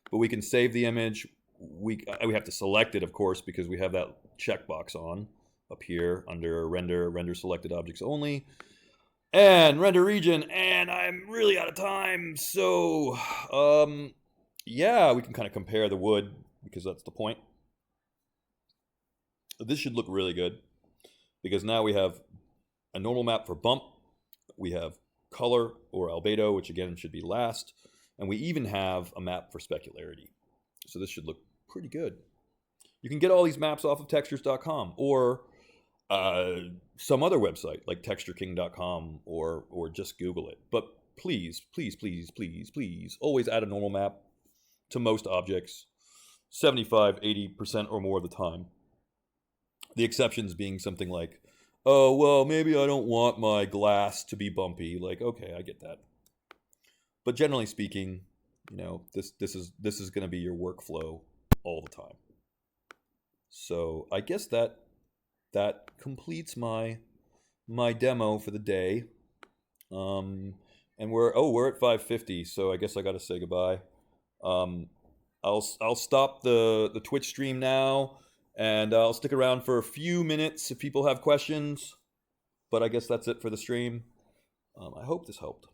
But we can save the image. We have to select it, of course, because we have that checkbox on up here under render selected objects only. And render region, and I'm really out of time. So, yeah, we can kind of compare the wood because that's the point. This should look really good because now we have a normal map for bump. We have color or albedo, which again should be last. And we even have a map for specularity. So this should look pretty good. You can get all these maps off of textures.com, or some other website like textureking.com or just Google it. But please, please, please, please, please, always add a normal map to most objects 75, 80% or more of the time. The exceptions being something like, oh, well, maybe I don't want my glass to be bumpy. Like, okay, I get that. But generally speaking, you know, this is going to be your workflow all the time. So I guess that completes my demo for the day. And we're at 5:50, so I guess I got to say goodbye. I'll stop the Twitch stream now, and I'll stick around for a few minutes if people have questions. But I guess that's it for the stream. I hope this helped.